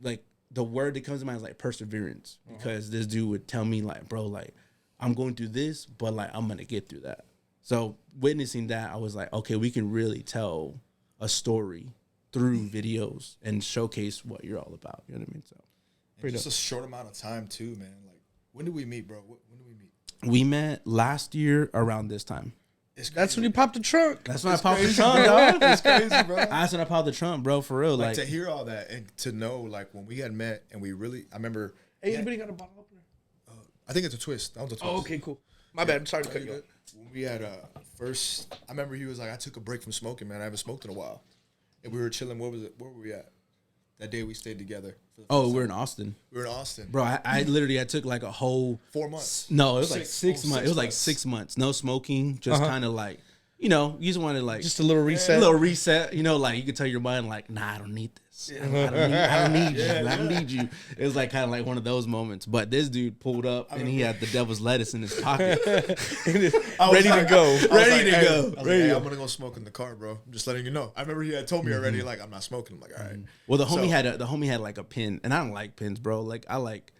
S1: like the word that comes to mind is like perseverance, because this dude would tell me like, bro, like I'm going through this, but like I'm gonna get through that. So witnessing that, I was like, okay, we can really tell a story through videos and showcase what you're all about. You know what I mean? So
S3: just a short amount of time too, man. Like, when did we meet, bro? When did we meet?
S1: We met last year around this time.
S2: That's when you popped the trunk.
S1: That's when I popped the trunk, dog.
S3: It's crazy, bro.
S1: That's when I popped the trunk, bro, for real.
S3: Like to hear all that and to know, like, when we had met and we really, I remember.
S2: Hey, anybody got a bottle opener?
S3: I think it's a twist. That was a twist.
S2: Oh, okay, cool. My bad. Sorry to cut you off.
S3: When we had first, I remember he was like, I took a break from smoking, man. I haven't smoked in a while. And we were chilling. Where were we at? That day we stayed together.
S1: We're in Austin.
S3: Bro,
S1: I literally took like a whole
S3: 4 months.
S1: No, it was like 6 months. It was like 6 months. No smoking. Just kind of like, you know, you just wanted like
S2: just a little reset.
S1: You know, like you could tell your mind like, nah, I don't need this. I don't need you. I don't need you. It was like kind of like one of those moments. But this dude pulled up and he had the devil's lettuce in his pocket,
S2: ready to go.
S4: Hey, I'm gonna go smoke in the car, bro. I'm just letting you know. I remember he had told me already, like, I'm not smoking. I'm like, all right.
S1: Well, the homie had like a pin, and I don't like pins, bro. Like I like,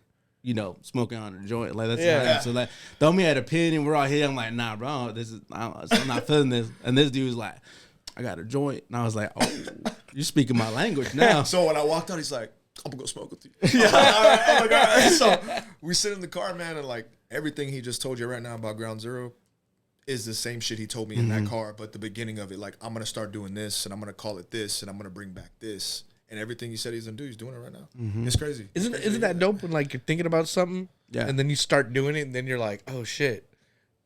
S1: smoking on a joint. Like that's so like the homie had a pin, and we're all here. I'm like, nah, bro, I'm not feeling this. And this dude was like, I got a joint, and I was like, oh, you're speaking my language now.
S4: So when I walked out, he's like, I'm gonna go smoke with you. Yeah, all right. I'm like, all right. So we sit in the car, man, and like everything he just told you right now about Ground Zero is the same shit he told me in that car. But the beginning of it, like, I'm gonna start doing this, and I'm gonna call it this, and I'm gonna bring back this, and everything he said he's gonna do, he's doing it right now. It's crazy.
S2: Isn't that dope when like you're thinking about something,
S1: Yeah.
S2: and then you start doing it, and then you're like, oh shit,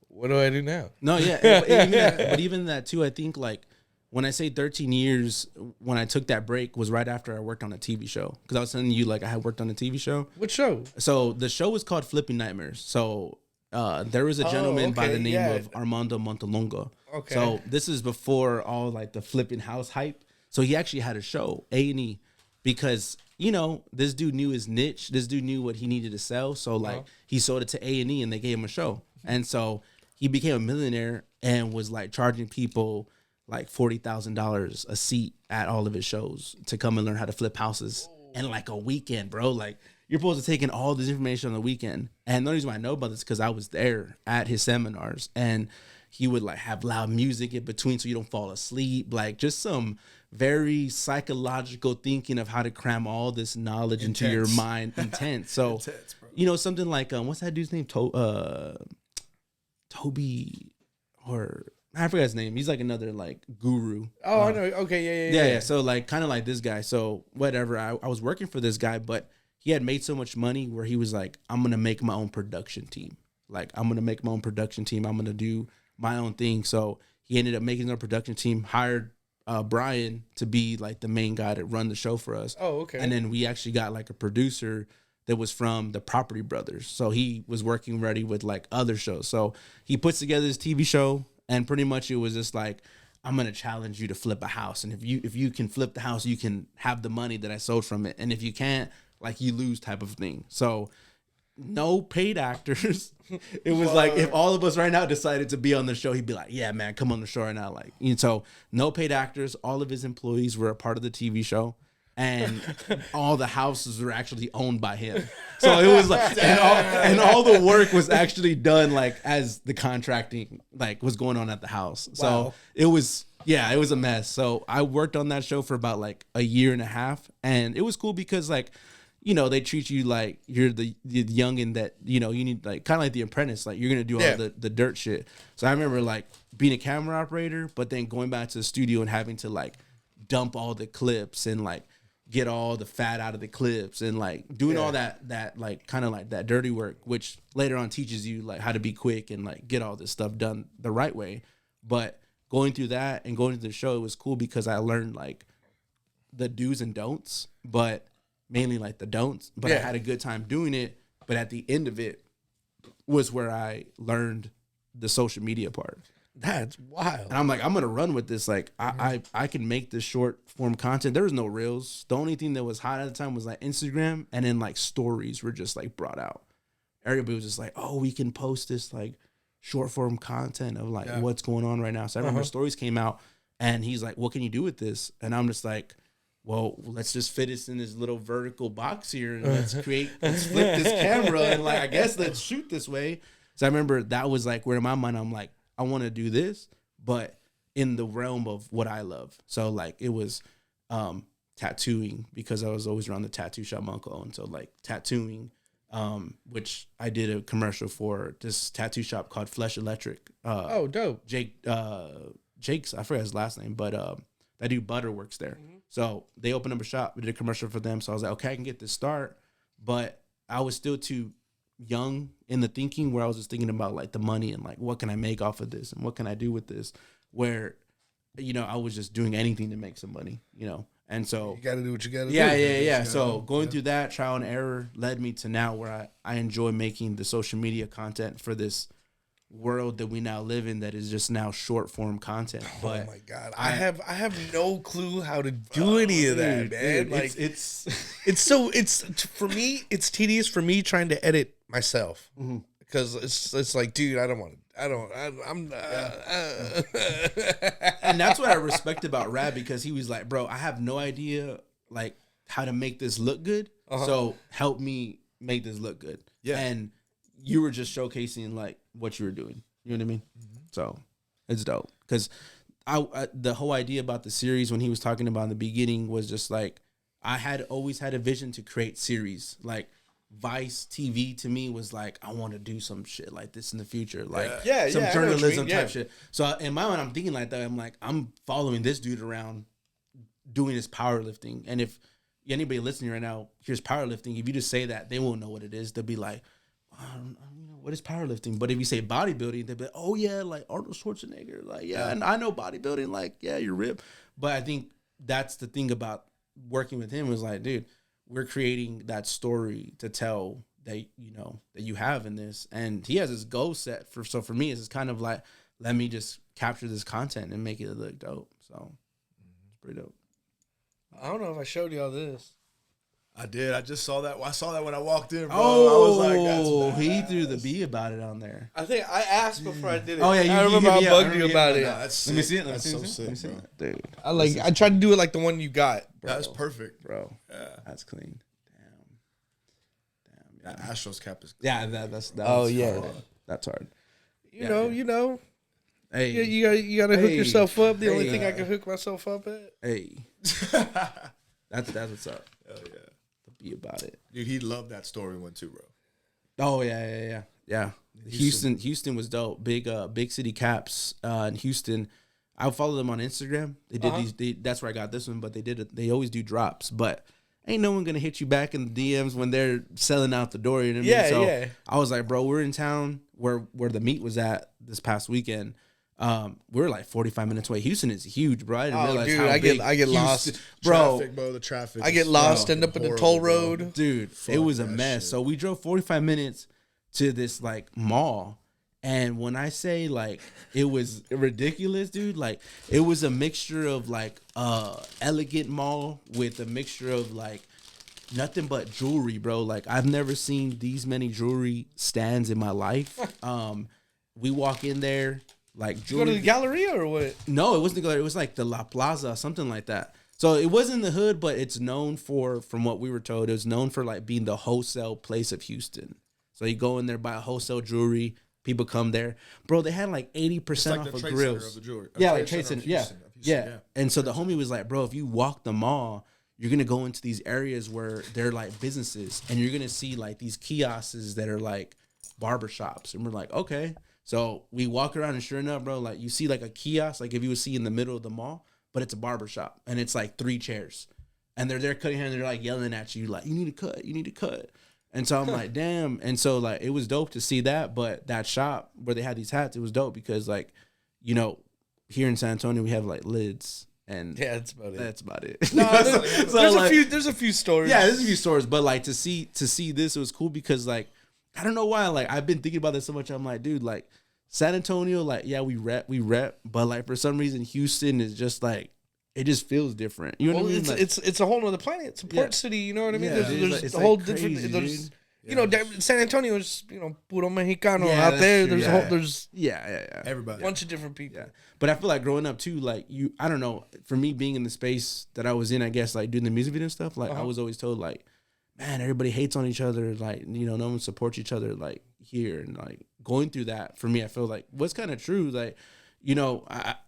S2: what do I do now?
S1: No, yeah, but even that too. I think like when I say 13 years, when I took that break was right after I worked on a TV show. Because I was telling you, like, I had worked on a TV show.
S2: What show?
S1: So the show was called Flipping Nightmares. So there was a gentleman by the name of Armando Montalonga.
S2: Okay.
S1: So this is before all like the flipping house hype. So he actually had a show, A&E, because this dude knew his niche. This dude knew what he needed to sell. So like he sold it to A&E, and they gave him a show. And so he became a millionaire and was like charging people like $40,000 a seat at all of his shows to come and learn how to flip houses in like a weekend, bro. Like you're supposed to take in all this information on the weekend. And the only reason why I know about this is because I was there at his seminars, and he would like have loud music in between so you don't fall asleep. Like just some very psychological thinking of how to cram all this knowledge into your mind. Intense. So, something like, what's that dude's name? Toby, or I forgot his name. He's like another like guru.
S2: Oh, I know. Okay,
S1: Yeah. So like kind of like this guy. So whatever. I was working for this guy, but he had made so much money where he was like, I'm gonna make my own production team. Like I'm gonna make my own production team. I'm gonna do my own thing. So he ended up making our production team. Hired Brian to be like the main guy to run the show for us.
S2: Oh, okay.
S1: And then we actually got like a producer that was from the Property Brothers. So he was working ready with like other shows. So he puts together this TV show, and pretty much it was just like, I'm gonna challenge you to flip a house, and if you can flip the house, you can have the money that I sold from it, and if you can't, like, you lose type of thing. So no paid actors. It was like if all of us right now decided to be on the show, he'd be like, yeah, man, come on the show right now. Like, so no paid actors. All of his employees were a part of the TV show, and all the houses were actually owned by him. So it was like, and all the work was actually done like as the contracting like was going on at the house. So it was a mess. So I worked on that show for about like a year and a half, and it was cool because like, they treat you like you're the youngin' that, you need, like, kind of like The Apprentice. Like, you're going to do all the dirt shit. So I remember, like, being a camera operator, but then going back to the studio and having to, like, dump all the clips and, like, get all the fat out of the clips and, like, doing all that, like, kind of like that dirty work, which later on teaches you, like, how to be quick and, like, get all this stuff done the right way. But going through that and going to the show, it was cool because I learned, like, the do's and don'ts, but mainly like the don'ts, but I had a good time doing it. But at the end of it was where I learned the social media part.
S2: That's wild.
S1: And I'm like, I'm going to run with this. Like, I can make this short form content. There was no reels. The only thing that was hot at the time was like Instagram, and then like stories were just like brought out. Everybody was just like, oh, we can post this like short form content of like what's going on right now. So I remember stories came out, and he's like, what can you do with this? And I'm just like, well, let's just fit this in this little vertical box here, and let's flip this camera, and like, I guess let's shoot this way. So I remember that was like where in my mind, I'm like, I want to do this, but in the realm of what I love. So like it was tattooing, because I was always around the tattoo shop my uncle owned. So like tattooing, which I did a commercial for this tattoo shop called Flesh Electric.
S2: Oh, dope.
S1: Jake's, I forgot his last name, but that dude Butter works there. So they opened up a shop. We did a commercial for them. So I was like, okay, I can get this start. But I was still too young in the thinking, where I was just thinking about like the money and like, what can I make off of this and what can I do with this, where, I was just doing anything to make some money, And so
S2: you got to do what you got to do.
S1: Yeah. So going through that trial and error led me to now where I enjoy making the social media content for this world that we now live in that is just now short form content. But
S2: oh my god, I have no clue how to do any of that, man.
S1: Dude,
S2: like
S1: it's
S2: for me, it's tedious for me trying to edit myself because it's like, dude, I'm
S1: and that's what I respect about Rab, because he was like, bro, I have no idea like how to make this look good, so help me make this look good.
S3: Yeah.
S1: And you were just showcasing like what you were doing. You know what I mean? So it's dope, because I the whole idea about the series when he was talking about in the beginning was just like, I had always had a vision to create series. Like Vice TV to me was like, I want to do some shit like this in the future, like some journalism type shit. So in my mind, I'm thinking like that. I'm like, I'm following this dude around doing his powerlifting, and if anybody listening right now hears powerlifting, if you just say that, they won't know what it is. They'll be like, I don't know, what is powerlifting? But if you say bodybuilding, they'll be like, oh yeah, like Arnold Schwarzenegger, like yeah, and I know bodybuilding, like yeah, you're ripped. But I think that's the thing about working with him, was like, dude, we're creating that story to tell that, you know, that you have in this, and he has his goal set for. So for me, it's kind of like, let me just capture this content and make it look dope. So it's pretty dope.
S2: I don't know if I showed y'all this.
S3: I did. I just saw that. I saw that when I walked in, bro.
S1: Oh,
S3: I was like, that's
S1: he
S3: badass.
S1: threw the B about it on there.
S2: I think I asked before I did it.
S1: Oh yeah,
S2: I remember I
S1: hit me up.
S2: bugged you
S1: remember
S2: about
S1: hitting
S2: it.
S1: me up.
S3: That's
S1: Let me
S3: sick.
S1: see it.
S3: That's so sick,
S1: Let me see
S3: bro.
S1: it. Dude.
S2: I tried to do it like the one you got.
S3: That's perfect,
S1: Bro.
S3: Yeah.
S1: That's clean. Damn.
S3: That Astros cap is.
S1: Yeah, that's
S2: Oh, yeah.
S1: hard. That's hard.
S2: You know.
S1: Hey,
S2: You gotta hook
S1: Hey.
S2: yourself up. The only
S1: Hey.
S2: thing I can hook myself up at.
S1: hey. That's what's up.
S3: Hell yeah.
S1: Be about it.
S3: Dude, he loved that story one too, bro.
S1: Oh yeah. Houston was dope. Big city caps in Houston. I follow them on Instagram. They did that's where I got this one, but they always do drops. But ain't no one gonna hit you back in the DMs when they're selling out the door. You know what I mean? So I was like, bro, we're in town where the meet was at this past weekend. We're like 45 minutes away. Houston is huge, bro. I didn't realize
S2: dude,
S1: how
S2: I
S1: big
S2: get
S1: Houston-
S2: lost.
S1: bro.
S3: Traffic, bro. The traffic.
S2: I get
S3: is
S2: lost,
S3: fucking
S2: end up in the
S3: horrible,
S2: toll
S3: bro.
S2: road.
S1: Dude,
S3: Fuck
S1: it was a
S3: that
S1: mess.
S3: shit.
S1: So we drove 45 minutes to this like mall, and when I say like it was ridiculous, dude, like it was a mixture of like elegant mall with a mixture of like nothing but jewelry, bro. Like I've never seen these many jewelry stands in my life. We walk in there like
S2: You go to
S1: jewelry.
S2: the Galleria or what?
S1: No, it wasn't the gallery. It was like the La Plaza, something like that. So it wasn't the hood, but it's known for, from what we were told, it was known for like being the wholesale place of Houston. So you go in there, buy wholesale jewelry. People come there, bro. They had like 80%
S3: It's like
S1: off
S3: the
S1: of
S3: trade
S1: grills.
S3: center of the jewelry.
S1: Yeah,
S3: Trade
S1: like trade
S3: center
S1: center.
S3: of
S1: Yeah.
S3: Houston, of
S1: Yeah.
S3: Houston,
S1: And so the homie was like, bro, if you walk the mall, you're gonna go into these areas where they're like businesses, and you're gonna see like these kiosks that are like barbershops. And we're like, okay. So we walk around, and sure enough, bro, like you see like a kiosk, like if you would see in the middle of the mall, but it's a barbershop, and it's like 3 chairs, and they're there cutting hair, and they're like yelling at you, like, you need to cut. And so I'm like, damn. And so like it was dope to see that, but that shop where they had these hats, it was dope because like, you know, here in San Antonio we have like lids, and
S2: Yeah, that's about it.
S1: that's about it.
S2: No, there's
S1: like,
S2: there's a few stories.
S1: yeah, there's a few stories, but like to see this, it was cool because like I don't know why, like I've been thinking about this so much. I'm like, dude, like San Antonio, like yeah, we rep, but like for some reason Houston is just like it just feels different. You know
S2: Well,
S1: what I mean? Like,
S2: it's a whole nother planet. It's a port
S1: Yeah.
S2: city. You know what I mean?
S1: Yeah,
S2: There's,
S1: dude,
S2: there's
S1: like, it's
S2: a
S1: like
S2: whole
S1: crazy,
S2: different. There's
S1: dude.
S2: you know, San Antonio is puro mexicano
S1: Yeah,
S2: out
S1: that's
S2: there.
S1: true,
S2: There's
S1: yeah.
S2: there's
S1: yeah.
S3: Everybody.
S2: a bunch of different people.
S1: Yeah. But I feel like growing up too, like I don't know, for me being in the space that I was in, I guess like doing the music video and stuff, like I was always told like, man, everybody hates on each other. Like, you know, no one supports each other like here. And like going through that for me, I feel like what's kind of true. Like, you know,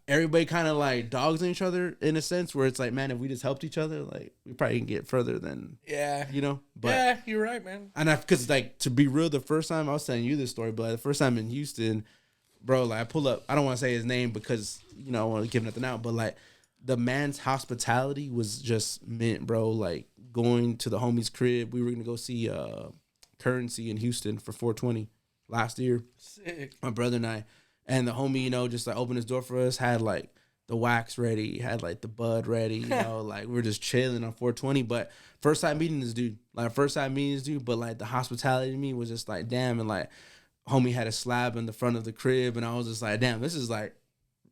S1: everybody kind of like dogs on each other in a sense where it's like, man, if we just helped each other, like we probably can get further than,
S2: Yeah.
S1: you know, but
S2: Yeah, you're right, man.
S1: and because like to be real, the first time I was telling you this story, but the first time in Houston, bro, like I pull up. I don't want to say his name because you know I want to give nothing out, but like the man's hospitality was just mint, bro. Like going to the homie's crib, we were gonna go see Currency in Houston for 420 last year.
S2: Sick.
S1: My brother and I, and the homie, you know, just like opened his door for us, had like the wax ready, had like the bud ready, you know, like we're just chilling on 420. But first time meeting this dude, but like the hospitality to me was just like damn, and like homie had a slab in the front of the crib, and I was just like, damn, this is like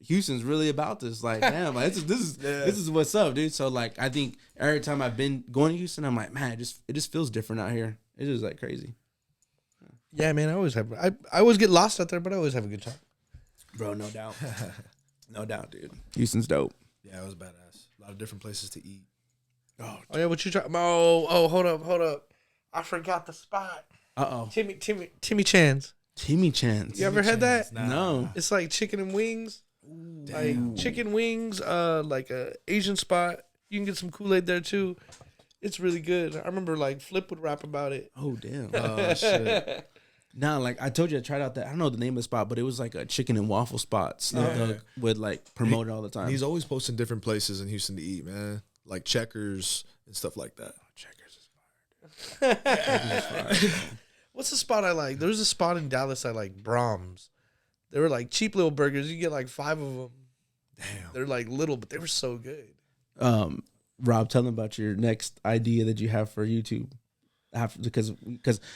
S1: Houston's really about this. Like, damn, like, this is what's up, dude. So like, I think every time I've been going to Houston, I'm like, man, it just feels different out here. It's just like crazy.
S2: Yeah, man, I always get lost out there, but I always have a good time.
S1: Bro, no doubt. No doubt, dude. Houston's dope.
S4: Yeah, it was badass. A lot of different places to eat.
S2: Oh yeah, what you try? Oh, hold up. I forgot the spot. Timmy Chan's.
S1: Timmy Chan's.
S2: You ever had that?
S1: No.
S2: It's like chicken and wings. Like chicken wings, like a Asian spot. You can get some Kool-Aid there too. It's really good. I remember like Flip would rap about it.
S1: Oh damn. Oh shit. Nah, like I told you, I tried out that. I don't know the name of the spot, but it was like a chicken and waffle spot. Snoop Dogg would like promote it all the time.
S4: He's always posting different places in Houston to eat, man. Like Checkers and stuff like that.
S1: Checkers is fire.
S2: What's the spot I like? There was a spot in Dallas I like, Brahms. They were like cheap little burgers. You get like 5 of them.
S4: Damn.
S2: They're like little, but they were so good.
S1: Rob, tell them about your next idea that you have for YouTube. Because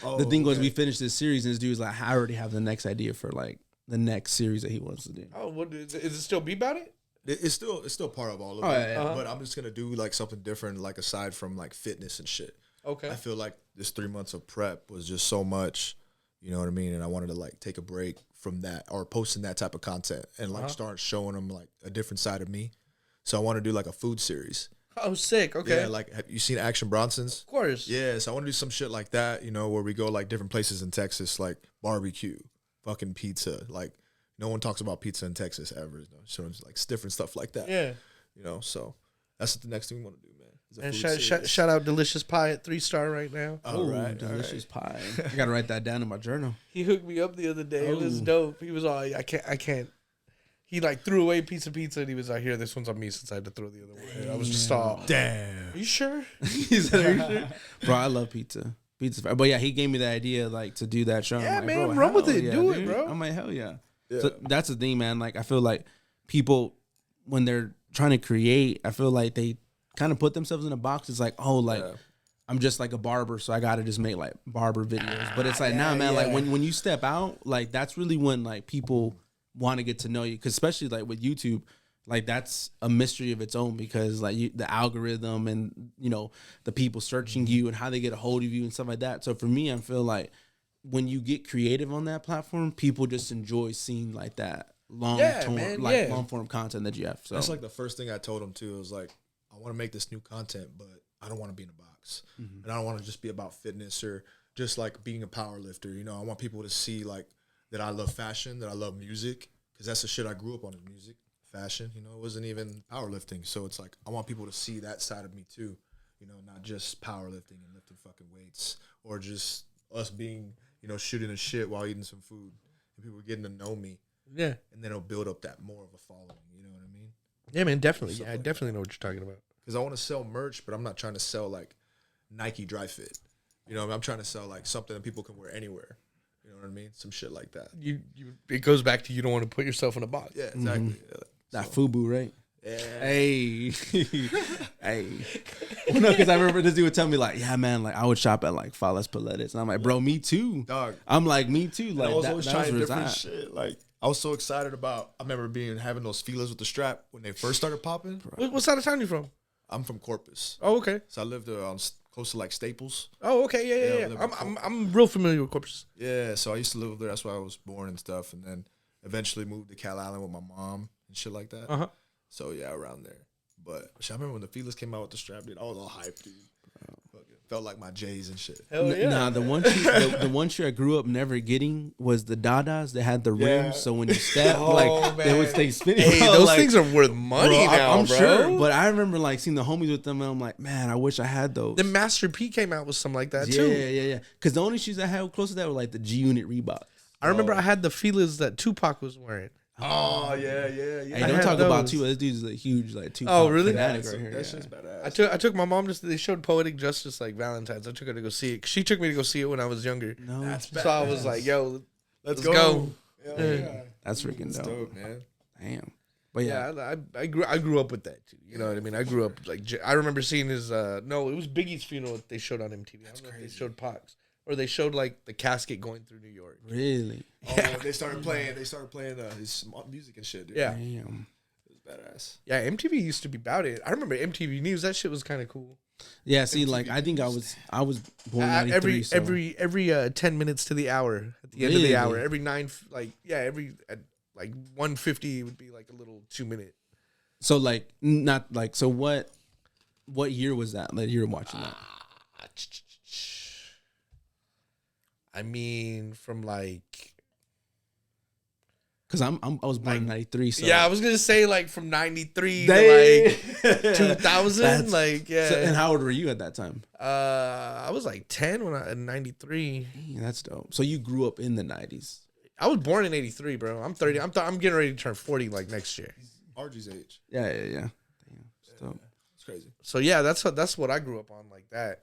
S1: the thing was, we finished this series, and this dude's like, I already have the next idea for like the next series that he wants to do.
S2: Oh, what is it still Be About It?
S4: It's still part of all of it. Yeah. But I'm just gonna do like something different, like aside from like fitness and shit.
S2: Okay.
S4: I feel like this 3 months of prep was just so much, you know what I mean? And I wanted to like take a break from that or posting that type of content and like start showing them like a different side of me. So I want to do like a food series.
S2: Oh, sick. Okay.
S4: Yeah, like have you seen Action Bronson's?
S2: Of course.
S4: Yeah, so I want to do some shit like that, you know, where we go like different places in Texas, like barbecue, fucking pizza. Like no one talks about pizza in Texas ever. You know? So it's like different stuff like that.
S2: Yeah.
S4: You know, so that's the next thing we want to do, man. is a
S2: And
S4: food
S2: shout out Delicious Pie at 3-star right now.
S4: All right,
S1: Delicious pie. I gotta write that down in my journal.
S2: He hooked me up the other day. It was dope. He was all, I can't. He like threw away a piece of pizza and he was like, here, this one's on me since I had to throw the other one. I was just all,
S4: Damn.
S2: are you sure?
S1: He said, "Are you sure?" Bro, I love pizza. Pizza's fire. But yeah, he gave me the idea like to do that show.
S2: Yeah,
S1: I'm like,
S2: man,
S1: bro,
S2: run with
S1: hell
S2: it.
S1: yeah,
S2: Do it,
S1: dude.
S2: bro.
S1: I'm like, hell yeah.
S4: Yeah.
S1: So that's the thing, man. Like I feel like people when they're trying to create, I feel like they kind of put themselves in a box. It's like, oh, like I'm just like a barber, so I gotta just make like barber videos. But it's like, nah, man. Like when you step out, like that's really when like people want to get to know you, because especially like with YouTube, like that's a mystery of its own, because like the algorithm and you know the people searching you and how they get a hold of you and stuff like that. So for me, I feel like when you get creative on that platform, people just enjoy seeing like that long form content that you have. So
S4: that's like the first thing I told him too. Was like, I want to make this new content, but I don't want to be in a box, and I don't want to just be about fitness or just like being a power lifter. You know, I want people to see like that I love fashion, that I love music, because that's the shit I grew up on, in music, fashion. You know, it wasn't even powerlifting. So it's like, I want people to see that side of me too. You know, not just powerlifting and lifting fucking weights, or just us being, you know, shooting a shit while eating some food, and people getting to know me.
S2: Yeah.
S4: And then it'll build up that more of a following. You know what I mean?
S2: Yeah, man, definitely.
S4: Stuff
S2: Yeah, I
S4: like
S2: definitely know what you're talking about.
S4: Because I want to sell merch, but I'm not trying to sell like Nike Dry Fit. You know, I'm trying to sell like something that people can wear anywhere. You know what I mean? Some shit like that.
S2: It goes back to you don't want to put yourself in a box.
S4: Yeah, exactly.
S1: that FUBU, right?
S4: Yeah.
S1: Hey, hey. Well, no, because I remember this dude would tell me like, yeah, man, like I would shop at like Fales Palettes, and I'm like, bro, me too.
S4: Dog.
S1: I'm like, me too. Like
S4: I was
S1: that,
S4: always
S1: that
S4: trying
S1: was
S4: different
S1: reside.
S4: shit. Like I was so excited about. I remember having those feelers with the strap when they first started popping.
S2: What side of town you from?
S4: I'm from Corpus,
S2: Oh, okay.
S4: so I lived close to like Staples.
S2: Oh, okay. Yeah.
S4: Yeah,
S2: I'm real familiar with Corpus.
S4: Yeah, so I used to live there. That's where I was born and stuff, and then eventually moved to Cal Island with my mom and shit like that.
S2: Uh-huh.
S4: So yeah, around there. But I remember when the feelers came out with the strap, dude, I was all hyped, dude. Fucking felt like my J's and shit.
S2: Hell yeah.
S1: Nah, the one shoe I grew up never getting was the Dadas that had the rims. So when you step, like they would stay spinning.
S2: Hey,
S1: bro,
S2: those
S1: like,
S2: things are worth money now,
S1: I'm
S2: bro.
S1: sure, but I remember like seeing the homies with them, and I'm like, man, I wish I had those.
S2: The Master P came out with something like that
S1: yeah,
S2: too.
S1: Yeah. Because the only shoes I had close to that were like the G Unit Reebok.
S2: I remember I had the feelers that Tupac was wearing.
S4: Oh yeah.
S1: Hey,
S2: I
S1: don't
S2: had
S1: talk about
S2: those.
S1: Tupac. This dude's a huge like Tupac
S2: Oh, really?
S1: fanatic right here.
S4: That
S1: yeah.
S4: shit's badass.
S2: I took my mom they showed Poetic Justice like Valentine's. I took her to go see it. She took me to go see it when I was younger.
S1: No,
S2: So I was like, yo, let's go.
S4: Yeah.
S1: that's freaking
S4: It's
S1: dope.
S4: dope, man.
S1: Damn. But yeah,
S2: Yeah, I grew up with that too. You know what I mean? I grew up like I remember seeing his it was Biggie's funeral that they showed on MTV. I don't know if they showed Pac's, or they showed like the casket going through New York.
S1: Really?
S4: Oh, they started playing his music and shit, dude.
S2: Yeah.
S1: Damn.
S4: It was badass.
S2: Yeah, MTV used to be about it. I remember MTV News. That shit was kind of cool.
S1: Yeah, see, like I think I was born in 93, so.
S2: Every 10 minutes to the hour at the end of the hour. Every 9 at like 1:50 would be like a little 2-minute.
S1: So like not like so what year was that you were watching that?
S2: I mean, from like,
S1: because I was born in 93, so
S2: yeah, I was gonna say like from 93 to like 2000, like yeah.
S1: So, and how old were you at that time?
S2: I was like 10 in 93.
S1: Dang, that's dope. So you grew up in the 90s.
S2: I was born in 83, bro. I'm 30. I'm getting ready to turn 40 like next year.
S4: RG's age.
S1: Yeah. Damn, it's dope.
S4: It's crazy.
S2: So yeah, that's what I grew up on like that.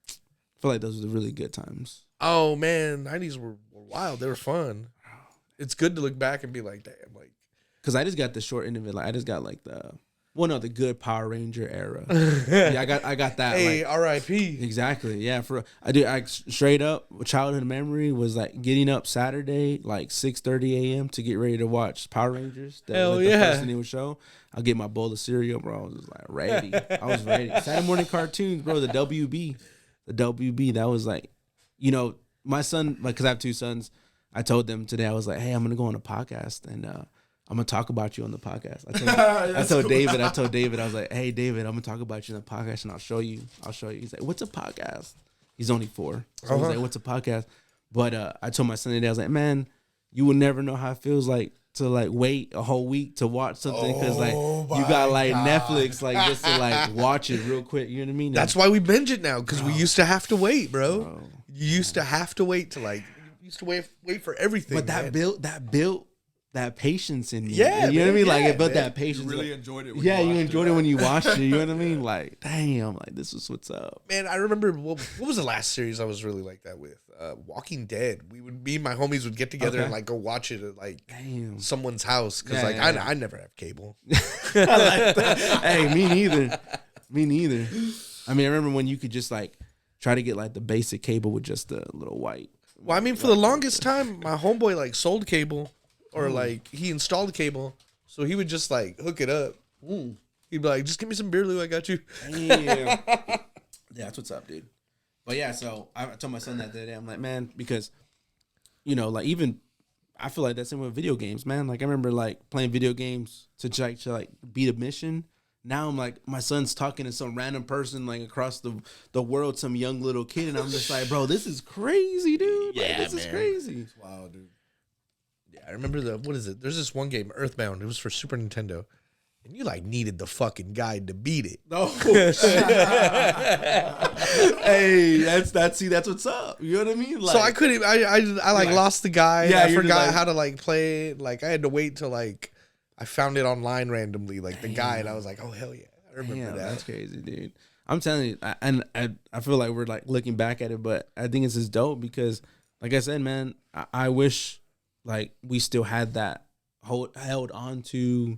S1: I feel like those were the really good times.
S2: Oh man, 90s were wild. They were fun. It's good to look back and be like, damn, like,
S1: because I just got the short end of it. Like I just got like the good Power Ranger era. Yeah, I got that.
S2: Hey,
S1: like,
S2: R.I.P.
S1: Exactly. Yeah, I straight up childhood memory was like getting up Saturday like 6:30 a.m. to get ready to watch Power Rangers.
S2: Hell
S1: like,
S2: yeah.
S1: The first thing they would show. I'll get my bowl of cereal, bro. I was just like ready. I was ready. Saturday morning cartoons, bro. The WB. That was like, my son, like, because I have 2 sons. I told them today, I was like, hey, I'm gonna go on a podcast and I'm gonna talk about you on the podcast. I told David, I was like, hey David, I'm gonna talk about you on the podcast and I'll show you. He's like, what's a podcast? He's only 4. So he's like, what's a podcast? But I told my son today, I was like, man, you will never know how it feels like to like wait a whole week to watch something because like you got like God. Netflix like just to like watch it real quick. You know what I mean?
S2: That's why we binge it now, because we used to have to wait, bro. You used to have to wait to like. Used to wait for everything.
S1: But that built that patience in you.
S2: Yeah,
S1: you know what I mean? Like it built
S2: man.
S1: that patience.
S4: You really enjoyed it.
S1: You enjoyed it when you watched it. You know what I mean? Like, damn, like this is what's up.
S2: Man, I remember what was the last series I was really like that with? Walking Dead. Me and my homies would get together and like go watch it at like someone's house because I never have cable.
S1: I like that. Hey, me neither. I mean, I remember when you could just like try to get like the basic cable with just the little white.
S2: Well, I mean, for the longest time, my homeboy like sold cable, or like he installed cable, so he would just like hook it up. He'd be like, "Just give me some beer, Lou. I got you."
S1: Yeah, that's what's up, dude. But yeah, so I told my son that the other day. I'm like, man, because like even I feel like that's same with video games, man. Like I remember like playing video games to like beat a mission. Now I'm like, my son's talking to some random person like across the world, some young little kid, and I'm just like, bro, this is crazy, dude.
S2: Yeah,
S1: like, this is crazy.
S4: It's wild, dude.
S2: Yeah, I remember what is it? There's this one game, Earthbound. It was for Super Nintendo, and you like needed the fucking guide to beat it.
S1: No, hey, that's what's up. You know what I mean? Like,
S2: so I couldn't. I like lost the guide.
S1: Yeah,
S2: I forgot how to like play it. Like I had to wait till like. I found it online randomly, like the guide. I was like, "Oh hell yeah!" I remember that.
S1: That's crazy, dude. I'm telling you, I feel like we're like looking back at it, but I think it's just dope because, like I said, man, I wish like we still had that held on to.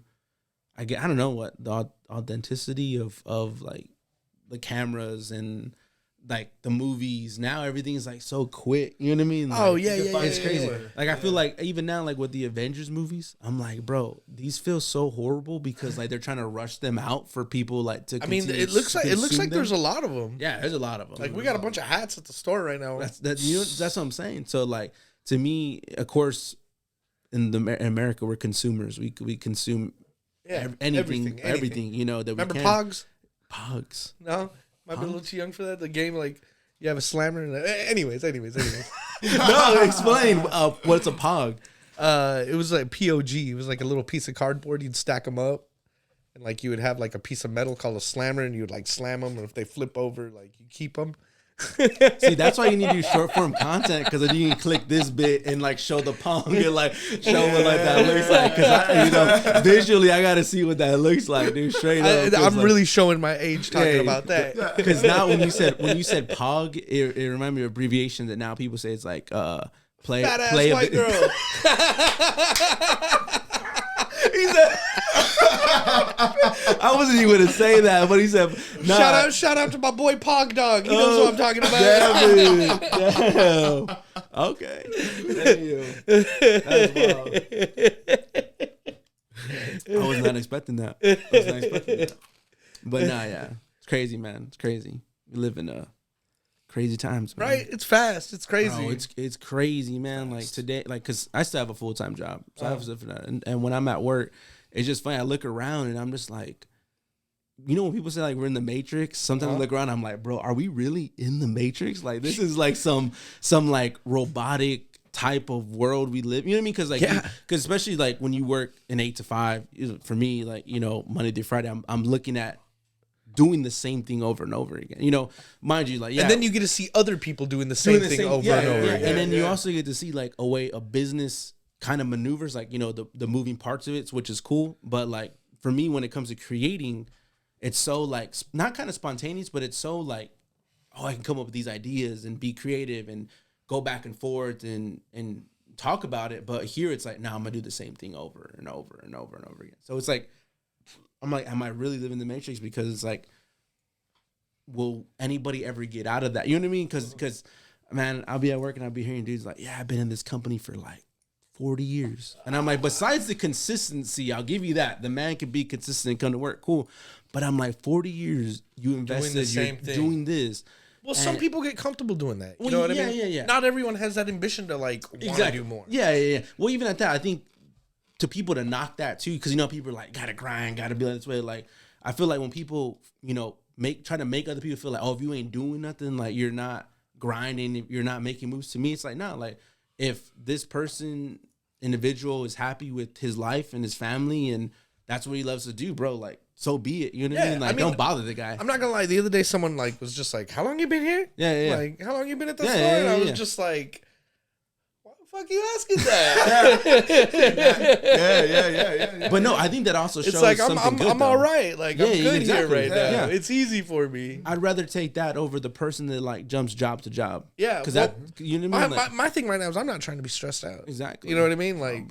S1: I don't know what the authenticity of like the cameras and like the movies. Now everything is like so quick. You know what I mean? Like, it's crazy. Like I feel like even now, like with the Avengers movies, I'm like, bro, these feel so horrible because like they're trying to rush them out for people like to.
S2: I mean, it looks like there's a lot of them.
S1: Yeah, there's a lot of them.
S2: Like we got a bunch of hats at the store right now.
S1: That's what I'm saying. So like to me, of course, in America, we're consumers. We consume everything. That
S2: remember
S1: we can. Pogs.
S2: No. Might be a little too young for that. The game, like, you have a slammer. And anyways.
S1: No, explain what's a Pog.
S2: It was like POG. It was like a little piece of cardboard. You'd stack them up. And, like, you would have, like, a piece of metal called a slammer. And you would, like, slam them. And if they flip over, like, you keep them.
S1: See, that's why you need to do short form content because then you can click this bit and like show the Pong and like show what like that looks like. Because visually, I gotta see what that looks like, dude. Straight up,
S2: I'm really showing my age talking about that.
S1: Because now when you said Pog, it reminded me of abbreviation that now people say it's like play
S2: white girl.
S1: I wasn't even gonna say that, but he said, nah.
S2: Shout out to my boy Pog Dog. He knows what I'm talking about.
S1: Damn. Okay. That's wild. I was not expecting that. But nah, yeah. It's crazy, man. It's crazy. We live in crazy times, man.
S2: Right? It's fast. It's crazy.
S1: Bro, it's crazy, man. Like today, like, cause I still have a full-time job, so I have stuff for that. And when I'm at work, it's just funny. I look around and I'm just like, you know, when people say like we're in the Matrix, sometimes I look around, I'm like, bro, are we really in the Matrix? Like this is like some like robotic type of world we live. You know what I mean? Cause like, cause especially like when you work an 8 to 5, for me, like, you know, Monday through Friday, I'm looking at doing the same thing over and over again. You know, mind you, like, yeah.
S2: And then you get to see other people doing the same thing over and over again.
S1: And then you also get to see like a way a business kind of maneuvers, like, you know, the moving parts of it, which is cool. But like for me, when it comes to creating, it's so like not kind of spontaneous, but it's so like, oh, I can come up with these ideas and be creative and go back and forth and talk about it. But here it's like, now I'm gonna do the same thing over and over and over and over again. So it's like, I'm like, am I really living the Matrix? Because it's like, will anybody ever get out of that? You know what I mean? Because man, I'll be at work and I'll be hearing dudes like, yeah, I've been in this company for like 40 years. And I'm like, besides the consistency, I'll give you that. The man can be consistent and come to work. Cool. But I'm like, 40 years you invested, you're doing this.
S2: Well, some people get comfortable doing that. You know what I mean? Yeah. Not everyone has that ambition to like want to do more.
S1: Yeah. Well, even at that, I think to people to knock that too, because, you know, people are like, gotta grind, gotta be like this way. Like, I feel like when people, you know, try to make other people feel like, oh, if you ain't doing nothing, like you're not grinding, if you're not making moves, to me, it's like, no, like if this individual is happy with his life and his family and that's what he loves to do, bro, like, so be it. You know what I mean? Like, don't bother the guy.
S2: I'm not gonna lie. The other day, someone like was just like, "How long you been here?"
S1: Yeah.
S2: Like, how long you been at the store? And I was just like, "Why the fuck you asking that?"
S3: Yeah.
S1: But no, I think that also shows
S2: it's like
S1: something good.
S2: I'm all right. Like I'm good here right now.
S1: Yeah.
S2: It's easy for me.
S1: I'd rather take that over the person that like jumps job to job.
S2: Yeah,
S1: because that, you know what I mean.
S2: My thing right now is I'm not trying to be stressed out.
S1: Exactly.
S2: You know what I mean? Like,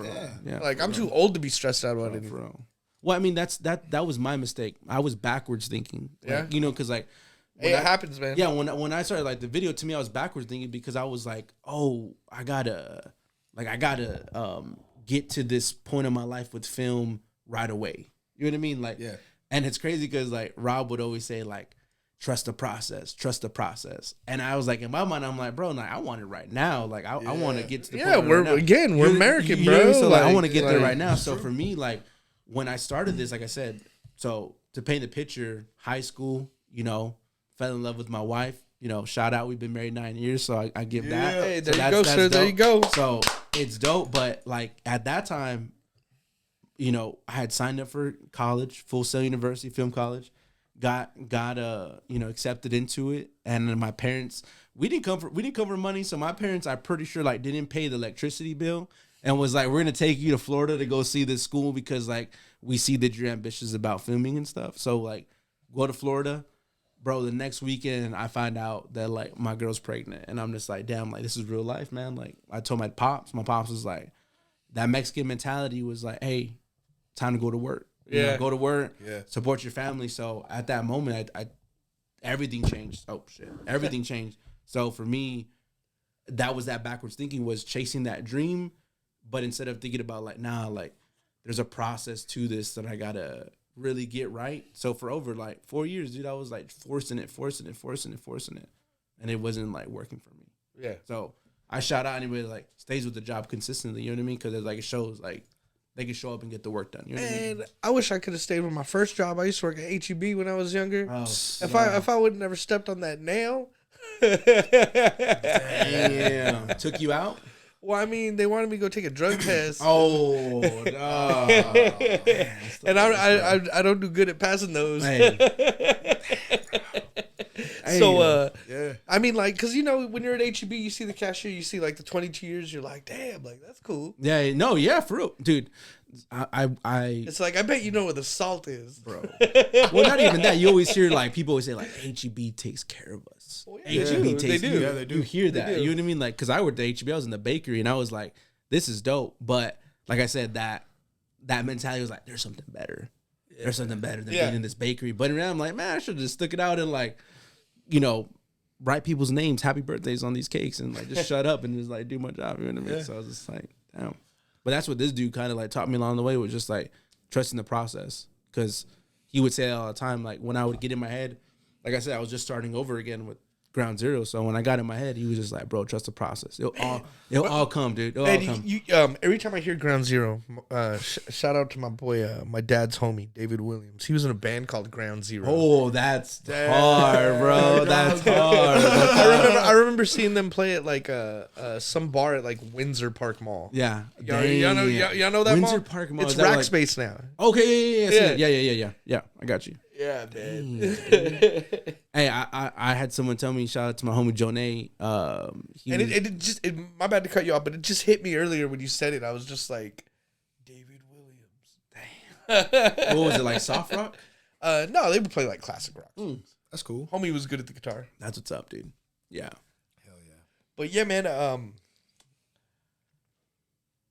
S2: I'm too old to be stressed out about anything.
S1: Bro. Well, I mean, that was my mistake. I was backwards thinking. Like, you know, because like,
S2: it happens, man.
S1: Yeah, when I started like the video, to me, I was backwards thinking because I was like, oh, I gotta get to this point in my life with film right away. You know what I mean? Like, and it's crazy because like Rob would always say like, trust the process. And I was like, in my mind, I'm like, bro, like, I want it right now. Like, I want to get to the point
S2: we're American,
S1: you
S2: bro.
S1: Know? So like, I want to get there right now. So for me, like, when I started this, like I said, so to paint the picture, high school, you know, fell in love with my wife, you know, shout out, we've been married 9 years, so I give that.
S2: Hey, there you go, sir. There you go.
S1: So it's dope, but like at that time, you know, I had signed up for college, Full Sail University Film College, got you know, accepted into it, and then my parents, we didn't come for money, so my parents, I'm pretty sure like didn't pay the electricity bill. And was like, we're going to take you to Florida to go see this school because, like, we see that you're ambitious about filming and stuff. So, like, go to Florida. Bro, the next weekend, I find out that, like, my girl's pregnant. And I'm just like, damn, like, this is real life, man. Like, I told my pops. My pops was like, that Mexican mentality was like, hey, time to go to work. You know, go to work, support your family. So, at that moment, I everything changed. Oh, shit. Everything changed. So, for me, that was that backwards thinking, was chasing that dream. But instead of thinking about like, nah, like there's a process to this that I gotta really get right. So for over like 4 years, dude, I was like forcing it. And it wasn't like working for me. Yeah. So I shout out anybody that like stays with the job consistently, you know what I mean? Because like it shows like they can show up and get the work done. You know what I mean?
S2: I wish I could have stayed with my first job. I used to work at HEB when I was younger. Oh, if I would have never stepped on that nail.
S1: Damn. Took you out?
S2: Well, I mean, they wanted me to go take a drug test.
S1: Oh, no.
S2: And I don't do good at passing those.
S1: Hey.
S2: So, I mean, like, because, you know, when you're at HEB, you see the cashier, you see, like, the 22 years, you're like, damn, like, that's cool.
S1: Yeah, no, yeah, for real. Dude, I
S2: It's like, I bet you know where the salt is.
S1: Bro. Well, not even that. You always hear, like, people always say, like, HEB takes care of us.
S2: Well,
S1: HEB takes
S2: care.
S3: Yeah, they do.
S1: You hear that. You know what I mean? Like, because I worked at HEB, I was in the bakery, and I was like, this is dope. But, like I said, that mentality was like, there's something better. There's something better than being in this bakery. But in reality, I'm like, man, I should have just stuck it out and like, you know, write people's names, happy birthdays on these cakes, and like just shut up and just like do my job. You know what I mean? So I was just like, damn. But that's what this dude kind of like taught me along the way, was just like trusting the process. Because he would say it all the time, like when I would get in my head, like I said, I was just starting over again with Ground Zero. So when I got in my head, he was just like, bro, trust the process. It'll all come, dude. It'll all come.
S2: Every time I hear Ground Zero, shout out to my boy, my dad's homie, David Williams. He was in a band called Ground Zero.
S1: Oh, that's hard, bro. That's hard.
S2: I remember seeing them play at like some bar at like Windsor Park Mall.
S1: Yeah.
S2: Y'all know that
S1: Windsor
S2: mall?
S1: Park Mall.
S2: It's Rack Space now.
S1: Okay, yeah. I got you.
S2: Yeah, man.
S1: Hey, I had someone tell me, shout out to my homie Jonay.
S2: My bad to cut you off, but it just hit me earlier when you said it. I was just like, David Williams.
S1: Damn. What was it, like soft rock?
S2: No, they would play like classic rock.
S3: That's cool.
S2: Homie was good at the guitar.
S1: That's what's up, dude. Yeah.
S3: Hell yeah.
S2: But yeah, man.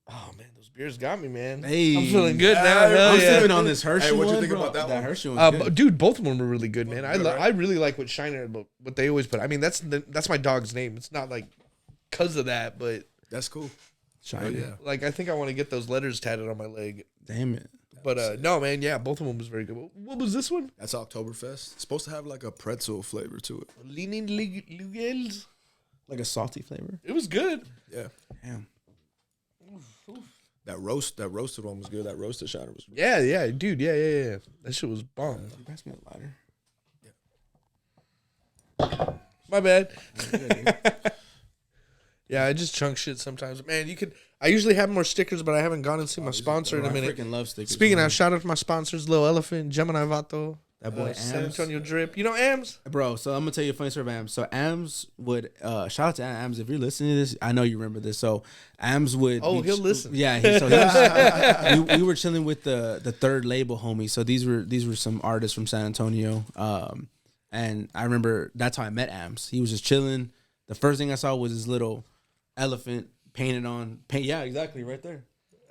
S2: Oh man, those beers got me, man.
S1: Hey,
S2: I'm feeling good now.
S1: I'm sipping on this Hershey.
S4: Hey, what'd you
S1: one,
S4: think
S1: bro.
S4: about that one?
S1: Hershey one's good.
S2: Dude, both of them were really good, man.
S4: Good, right?
S2: I really like what Shiner, what they always put. I mean, that's my dog's name. It's not like because of that, but
S3: That's cool.
S1: Shiny.
S3: Yeah.
S2: like I think I want to get those letters tatted on my leg.
S1: Damn it.
S2: But no, man, yeah, both of them was very good. What was this one?
S3: That's Oktoberfest. It's supposed to have like a pretzel flavor to it.
S2: Leaning Lugels.
S1: Like a salty flavor.
S2: It was good.
S3: Yeah.
S1: Damn.
S3: That roasted one was good. That roasted shiner was good.
S2: Yeah, dude. Yeah. That shit was bomb.
S1: You pass me a lighter.
S2: My bad. Yeah, I just chunk shit sometimes. Man, I usually have more stickers, but I haven't gone and seen my sponsor in a minute.
S1: I freaking love stickers.
S2: Speaking of, shout out to my sponsors, Lil Elephant, Gemini Vato,
S1: that boy
S2: San
S1: Ams.
S2: Antonio Drip. You know Ams?
S1: Bro, so I'm gonna tell you a funny story about Ams. So Ams would shout out to Ams. If you're listening to this, I know you remember this. So Ams would
S2: He'll listen.
S1: Yeah, we were chilling with the third label homie. So these were some artists from San Antonio. And I remember that's how I met Ams. He was just chilling. The first thing I saw was his little elephant painted on paint. Yeah, exactly, right there.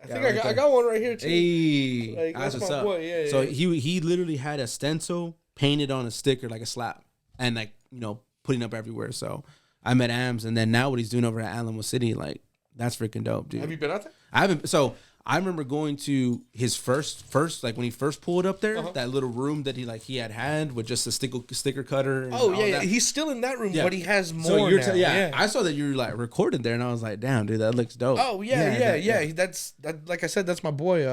S2: I got one right here too.
S1: Hey,
S2: Like, that's
S1: what's
S2: my
S1: up.
S2: boy, yeah,
S1: So
S2: yeah.
S1: he literally had a stencil painted on a sticker like a slap, and like putting up everywhere. So I met Ams, and then now what he's doing over at Alamo City, like that's freaking dope, dude.
S2: Have you been out there?
S1: I haven't. So I remember going to his first like when he first pulled up there, that little room that he had with just a sticker cutter. And all
S2: Yeah.
S1: that.
S2: He's still in that room,
S1: Yeah.
S2: but he has more
S1: So you're
S2: now.
S1: I saw that you were like recorded there, and I was like, damn, dude, that looks dope.
S2: Oh yeah. That's like I said, that's my boy.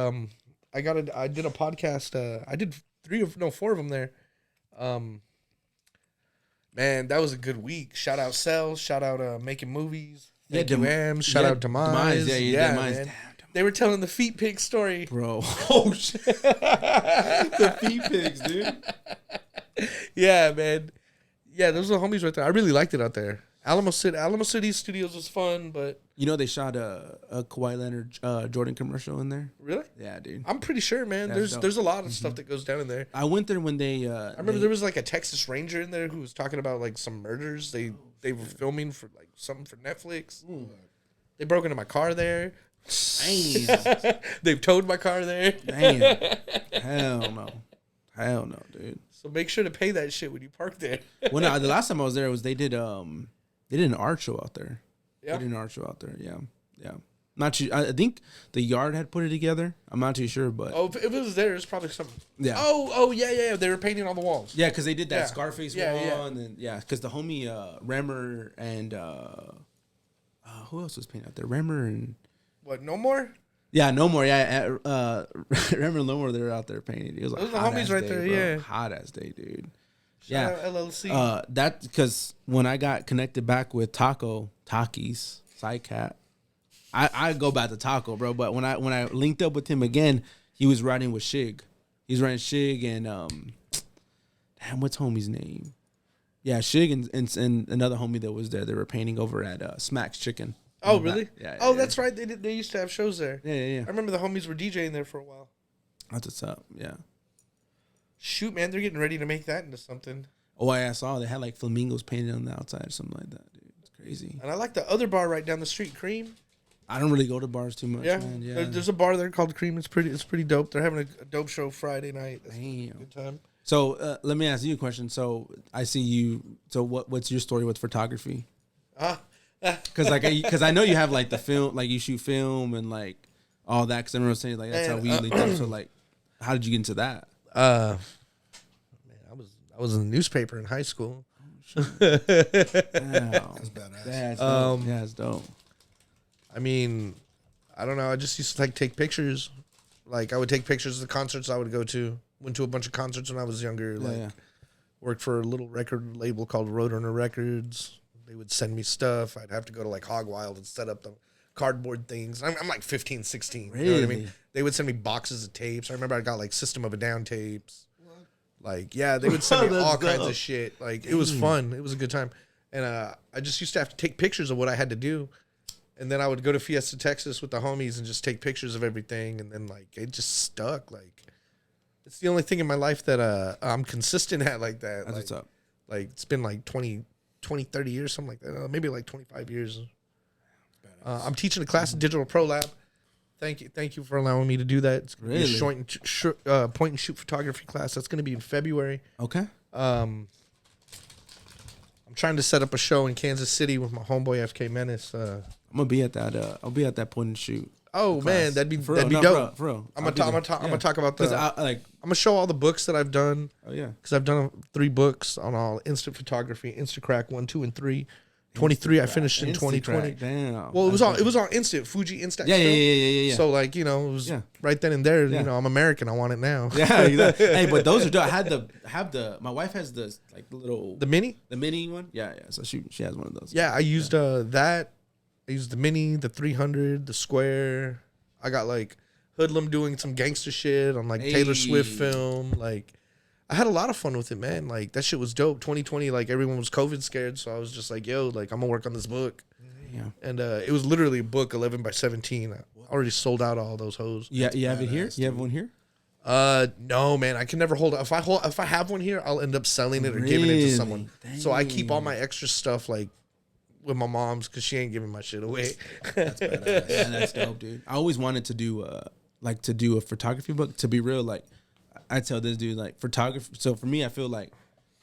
S2: I did a podcast. I did 4 of them there. Man, that was a good week. Shout out Cells. Shout out Making Movies. Thank you, Ams. Shout out Demise.
S1: Demise.
S2: Man.
S1: Damn,
S2: They were telling the feet pig story.
S1: bro. Oh shit, the feet pigs, dude.
S2: Yeah, man. Yeah, those are the homies right there. I really liked it out there. Alamo City Studios was fun, but
S1: They shot a Kawhi Leonard Jordan commercial in there.
S2: really,
S1: Yeah, dude.
S2: I'm pretty sure, man.
S1: That's dope.
S2: There's a lot of stuff that goes down in there.
S1: I went there when they.
S2: I remember there was like a Texas Ranger in there who was talking about like some murders they were filming for like something for Netflix. They broke into my car there.
S1: Damn.
S2: They've towed my car there.
S1: Damn. Hell no, dude.
S2: So make sure to pay that shit when you park there.
S1: Well, no, the last time I was there they did an art show out there.
S2: Yeah.
S1: They did an art show out there. Yeah. Not too. I think the Yard had put it together. I'm not too sure, but
S2: Oh, if it was there, it's probably something.
S1: yeah.
S2: Oh, yeah. They were painting on the walls.
S1: Yeah, because they did that
S2: Yeah.
S1: Scarface
S2: Yeah,
S1: wall,
S2: yeah.
S1: and then because the homie Remmer and who else was painting out there? Remmer and
S2: What? No more?
S1: No more. Yeah, Remmer and No More. They were out there painting. It was like
S2: Those are the
S1: hot
S2: homies
S1: ass
S2: right
S1: day,
S2: there,
S1: bro.
S2: yeah.
S1: Hot ass day, dude.
S2: Shout
S1: Yeah,
S2: out LLC.
S1: that because when I got connected back with Takis, Sidecat, I go back to Taco, bro. But when I linked up with him again, he was riding with Shig. He's riding Shig and damn, what's homie's name? Yeah, Shig and another homie that was there. They were painting over at Smack's Chicken.
S2: Oh, really?
S1: Yeah.
S2: Oh, that's right. They used to have shows there.
S1: Yeah.
S2: I remember the homies were DJing there for a while.
S1: That's what's up. Yeah.
S2: Shoot, man, they're getting ready to make that into something.
S1: Oh, I saw they had like flamingos painted on the outside or something like that, dude. It's crazy.
S2: And I like the other bar right down the street, Cream.
S1: I don't really go to bars too much,
S2: Yeah,
S1: man. Yeah.
S2: there's a bar there called Cream. It's pretty dope. They're having a dope show Friday night. That's a
S1: Damn.
S2: good time.
S1: So let me ask you a question. So I see you. So what's your story with photography? Because I know you have like the film, like you shoot film and like all that. Because everyone's saying like that's how we linked up. So like, how did you get into that?
S2: Man, I was in the newspaper in high school.
S1: Wow.
S3: That's badass.
S1: That's dope. Yeah, that's dope.
S2: I mean, I don't know. I just used to like take pictures. Like I would take pictures of the concerts I would go to. Went to a bunch of concerts when I was younger. Worked for a little record label called Roadrunner Records. They would send me stuff. I'd have to go to like Hog Wild and set up the cardboard things. I'm like 15, 16.
S1: Really?
S2: You know what I mean? They would send me boxes of tapes. I remember I got like System of a Down tapes. Like, yeah, they would send me all kinds of shit. Like, it was fun. It was a good time. And I just used to have to take pictures of what I had to do. And then I would go to Fiesta, Texas with the homies and just take pictures of everything. And then, like, it just stuck. Like, it's the only thing in my life that I'm consistent at like that.
S1: That's what's up.
S2: Like, it's been like 20, 30 years, something like that. Maybe like 25 years. I'm teaching a class at Digital Pro Lab. Thank you for allowing me to do that. It's gonna be a point and shoot photography class. That's going to be in February.
S1: Okay.
S2: I'm trying to set up a show in Kansas City with my homeboy FK Menace.
S1: I'm gonna be at that. I'll be at that point and shoot.
S2: Oh man, that'd be
S1: No,
S2: dope.
S1: for real.
S2: I'm gonna talk about the.
S1: I'm
S2: gonna show all the books that I've done.
S1: Oh yeah.
S2: Because I've done 3 books on all instant photography, Instacrack 1, 2, and 3. 23 I finished in 2020.
S1: Damn.
S2: Well, it was on instant Fuji Instax.
S1: Yeah.
S2: So like, you know, it was right then and there.
S1: Yeah.
S2: You know, I'm American. I want it now.
S1: Yeah, exactly. Hey, but those are dope. I have the my wife has the like the little
S2: The mini.
S1: the mini one. Yeah. So she has one of those.
S2: Yeah, I used that. I used the mini, the 300, the square. I got like Hoodlum doing some gangster shit on like Taylor Swift film. Like, I had a lot of fun with it, man. Like, that shit was dope. 2020, like, everyone was COVID scared, so I was just like, yo, like, I'm gonna work on this book. Yeah. And it was literally a book, 11 by 17. I already sold out all those hoes.
S1: Yeah, you have it here? You have one here?
S2: No, man. I can never hold it. If I have one here, I'll end up selling it or giving it to someone. Dang. So I keep all my extra stuff, like, with my mom's, because she ain't giving my shit away.
S1: That's badass. Yeah, that's dope, dude. I always wanted to do a photography book. To be real, like, I tell this dude, like, photography. So for me, I feel like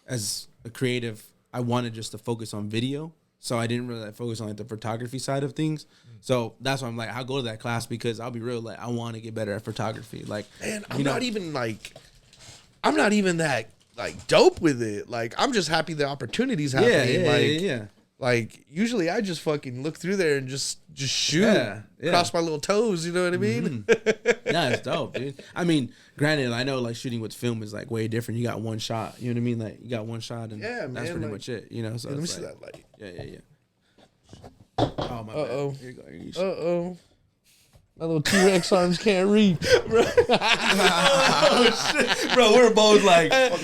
S1: as a creative, I wanted just to focus on video. So I didn't really like, focus on like the photography side of things. So that's why I'm like, I'll go to that class because I'll be real, like, I want to get better at photography. Like,
S2: man, I'm not even that like dope with it. Like, I'm just happy the opportunity's happening.
S1: Yeah.
S2: Like, usually I just fucking look through there and just shoot, cross my little toes. You know what I mean?
S1: Mm-hmm. Yeah, it's dope, dude. I mean, granted, I know like shooting with film is like way different. You got one shot. You know what I mean? Like, you got one shot, and that's pretty much it. You know? So
S2: let me
S1: it's
S2: see
S1: like,
S2: that light.
S1: Yeah. Oh my bad. Here you go.
S2: My little T-Rex arms can't reach.
S1: Bro, we're both like that,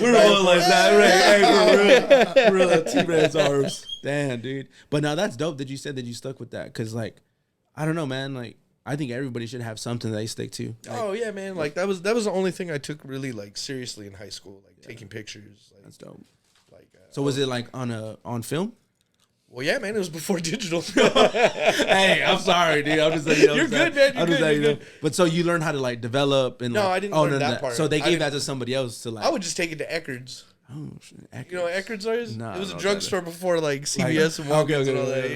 S1: right? Hey, for real T-Rex arms. Damn, dude. But now that's dope that you said that you stuck with that, because like, I don't know, man. Like, I think everybody should have something that they stick to. Like,
S2: oh yeah, man. Like that was the only thing I took really like seriously in high school, like taking pictures. Like,
S1: that's dope.
S2: Like,
S1: so was it like on film?
S2: Well, yeah, man. It was before digital.
S1: Hey, I'm sorry, dude. I'm just like, you know,
S2: you're good, man. You're good.
S1: But so you learned how to like develop and
S2: no,
S1: like,
S2: I didn't learn that part.
S1: So they gave that to somebody else to like.
S2: I would just take it to Eckerd's.
S1: Oh shit! Eckerd's.
S2: You know what Eckerd's is?
S1: No,
S2: it was a drugstore before like CVS and Walgreens and all that.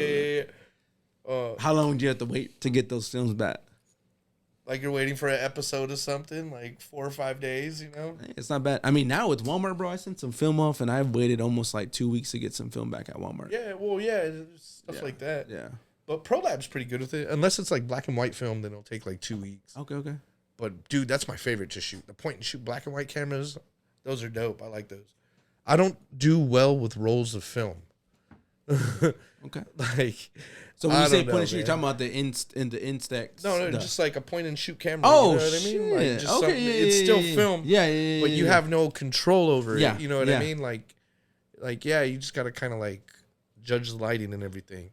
S2: Yeah.
S1: How long do you have to wait to get those films back?
S2: Like you're waiting for an episode or something, like 4 or 5 days, you know?
S1: It's not bad. I mean, now with Walmart, bro, I sent some film off, and I've waited almost like 2 weeks to get some film back at Walmart.
S2: Yeah, well, yeah, stuff like that.
S1: Yeah.
S2: But ProLab's pretty good with it. Unless it's like black and white film, then it'll take like 2 weeks.
S1: Okay.
S2: But, dude, that's my favorite to shoot. The point and shoot black and white cameras, those are dope. I like those. I don't do well with rolls of film.
S1: Okay.
S2: Like...
S1: So when you say point and shoot, you're talking about the Instax?
S2: No, just like a point and shoot camera.
S1: Oh,
S2: you know what I mean? Like
S1: shit.
S2: just it's still film.
S1: Yeah.
S2: But you have no control over it.
S1: Yeah,
S2: You know what I mean? Like, yeah, you just gotta kind of like judge the lighting and everything.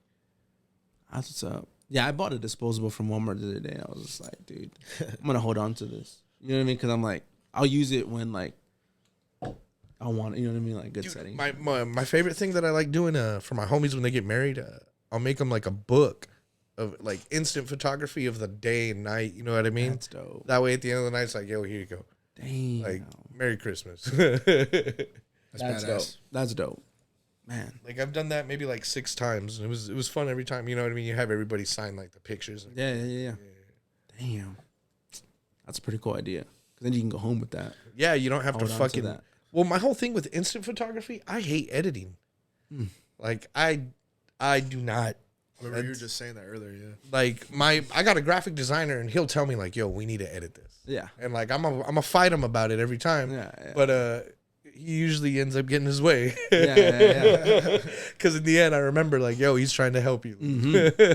S1: That's what's up. Yeah, I bought a disposable from Walmart the other day. I was just like, dude, I'm gonna hold on to this. You know what I mean? Because I'm like, I'll use it when like I want it. You know what I mean? Like good setting.
S2: My favorite thing that I like doing for my homies when they get married. I'll make them like a book of like instant photography of the day and night. You know what I mean?
S1: That's dope.
S2: That way, at the end of the night, it's like, yo, here you go.
S1: Damn.
S2: Like, Merry Christmas.
S1: That's
S4: badass.
S1: dope. That's dope. Man.
S2: Like I've done that maybe like 6 times. And it was fun every time. You know what I mean? You have everybody sign like the pictures.
S1: Yeah. Damn. That's a pretty cool idea. Because then you can go home with that.
S2: Yeah, you don't have to
S1: Hold on to
S2: fucking.
S1: that.
S2: Well, my whole thing with instant photography, I hate editing. Like I do not.
S4: I remember you were just saying that earlier, yeah.
S2: Like I got a graphic designer and he'll tell me like, yo, we need to edit this.
S1: Yeah.
S2: And like I'm a fight him about it every time.
S1: Yeah.
S2: But he usually ends up getting his way.
S1: Yeah.
S2: Because in the end, I remember like, yo, he's trying to help you.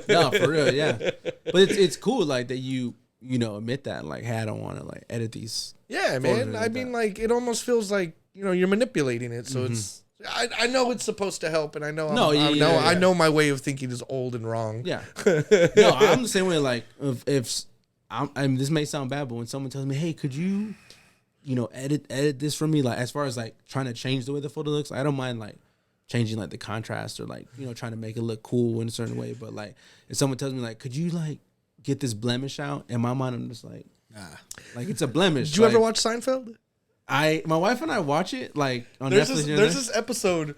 S1: No, for real, yeah. But it's cool like that you admit that like, hey, I don't want to like edit these.
S2: Yeah, man. I mean, like it almost feels like you're manipulating it. So it's I know it's supposed to help, and I know I know my way of thinking is old and wrong.
S1: Yeah. No, I'm the same way. Like if I'm this may sound bad, but when someone tells me, hey, could you edit this for me, like as far as like trying to change the way the photo looks, I don't mind like changing like the contrast or like trying to make it look cool in a certain way. But like if someone tells me like, could you like get this blemish out, in my mind I'm just like, nah, like it's a blemish.
S2: Did you ever watch Seinfeld?
S1: My wife and I watch it like on
S2: There's
S1: Netflix.
S2: there's this episode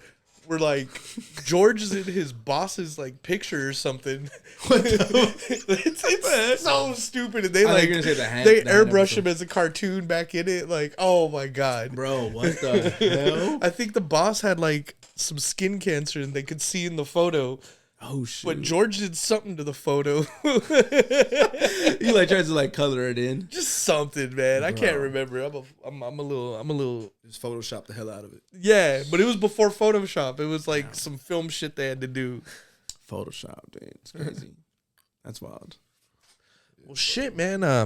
S2: where like George is in his boss's like picture or something. It's so stupid, and they
S1: I thought you were
S2: like
S1: gonna say
S2: they
S1: the
S2: airbrush
S1: episode.
S2: him as a cartoon back in it. Like, oh my god,
S1: Bro, what the hell?
S2: I think the boss had like some skin cancer, and they could see in the photo.
S1: Oh shit!
S2: But George did something to the photo.
S1: He like tries to like color it in.
S2: Just something, man. I can't remember. I'm a little.
S4: Just Photoshop the hell out of it.
S2: Yeah, but it was before Photoshop. It was like some film shit they had to do.
S1: Photoshop, dude. It's crazy. That's wild.
S2: Well, shit, man. I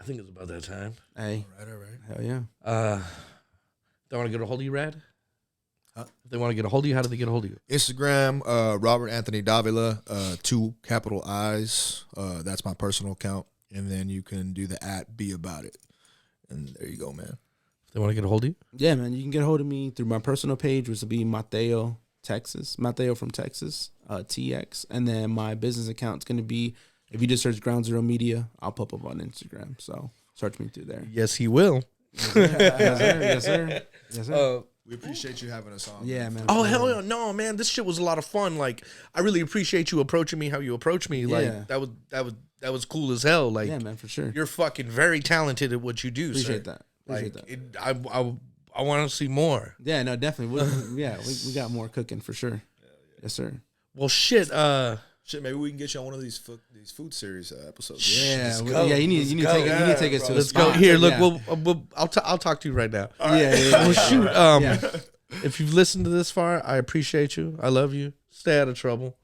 S2: think it's about that time.
S1: Hey,
S4: All right.
S1: hell yeah.
S2: They want to get a hold of you, Rad?
S4: Huh?
S2: If they want to get a hold of you, how do they get a hold of you?
S4: Instagram, Robert Anthony Davila, 2 capital I's. That's my personal account. And then you can do the @be about it. And there you go, man.
S2: If they want to get a hold of you?
S1: Yeah, man. You can get a hold of me through my personal page, which will be Mateo, Texas. Mateo from Texas, TX. And then my business account's going to be, if you just search Ground Zero Media, I'll pop up on Instagram. So search me through there.
S2: Yes, he will.
S1: Yes, sir.
S4: We appreciate you having us on.
S1: Yeah, man.
S2: Oh, hell yeah. No, man. This shit was a lot of fun. Like, I really appreciate you approaching me how you approached me. Like,
S1: Yeah.
S2: that was cool as hell. Like,
S1: Yeah, man, for sure.
S2: you're fucking very talented at what you do,
S1: Appreciate
S2: sir.
S1: that. Appreciate
S2: Like,
S1: that.
S2: I want to see more.
S1: Yeah, no, definitely. We got more cooking for sure. Yes, sir.
S2: Well, shit.
S4: Shit, maybe we can get you on one of these food series episodes.
S1: Yeah,
S2: go.
S1: yeah. You need to take us to a
S2: Let's
S1: spot.
S2: go. Here, look.
S1: Yeah.
S2: I'll talk to you right now.
S1: Yeah.
S2: Well, shoot.
S1: Yeah.
S2: If you've listened to this far, I appreciate you. I love you. Stay out of trouble.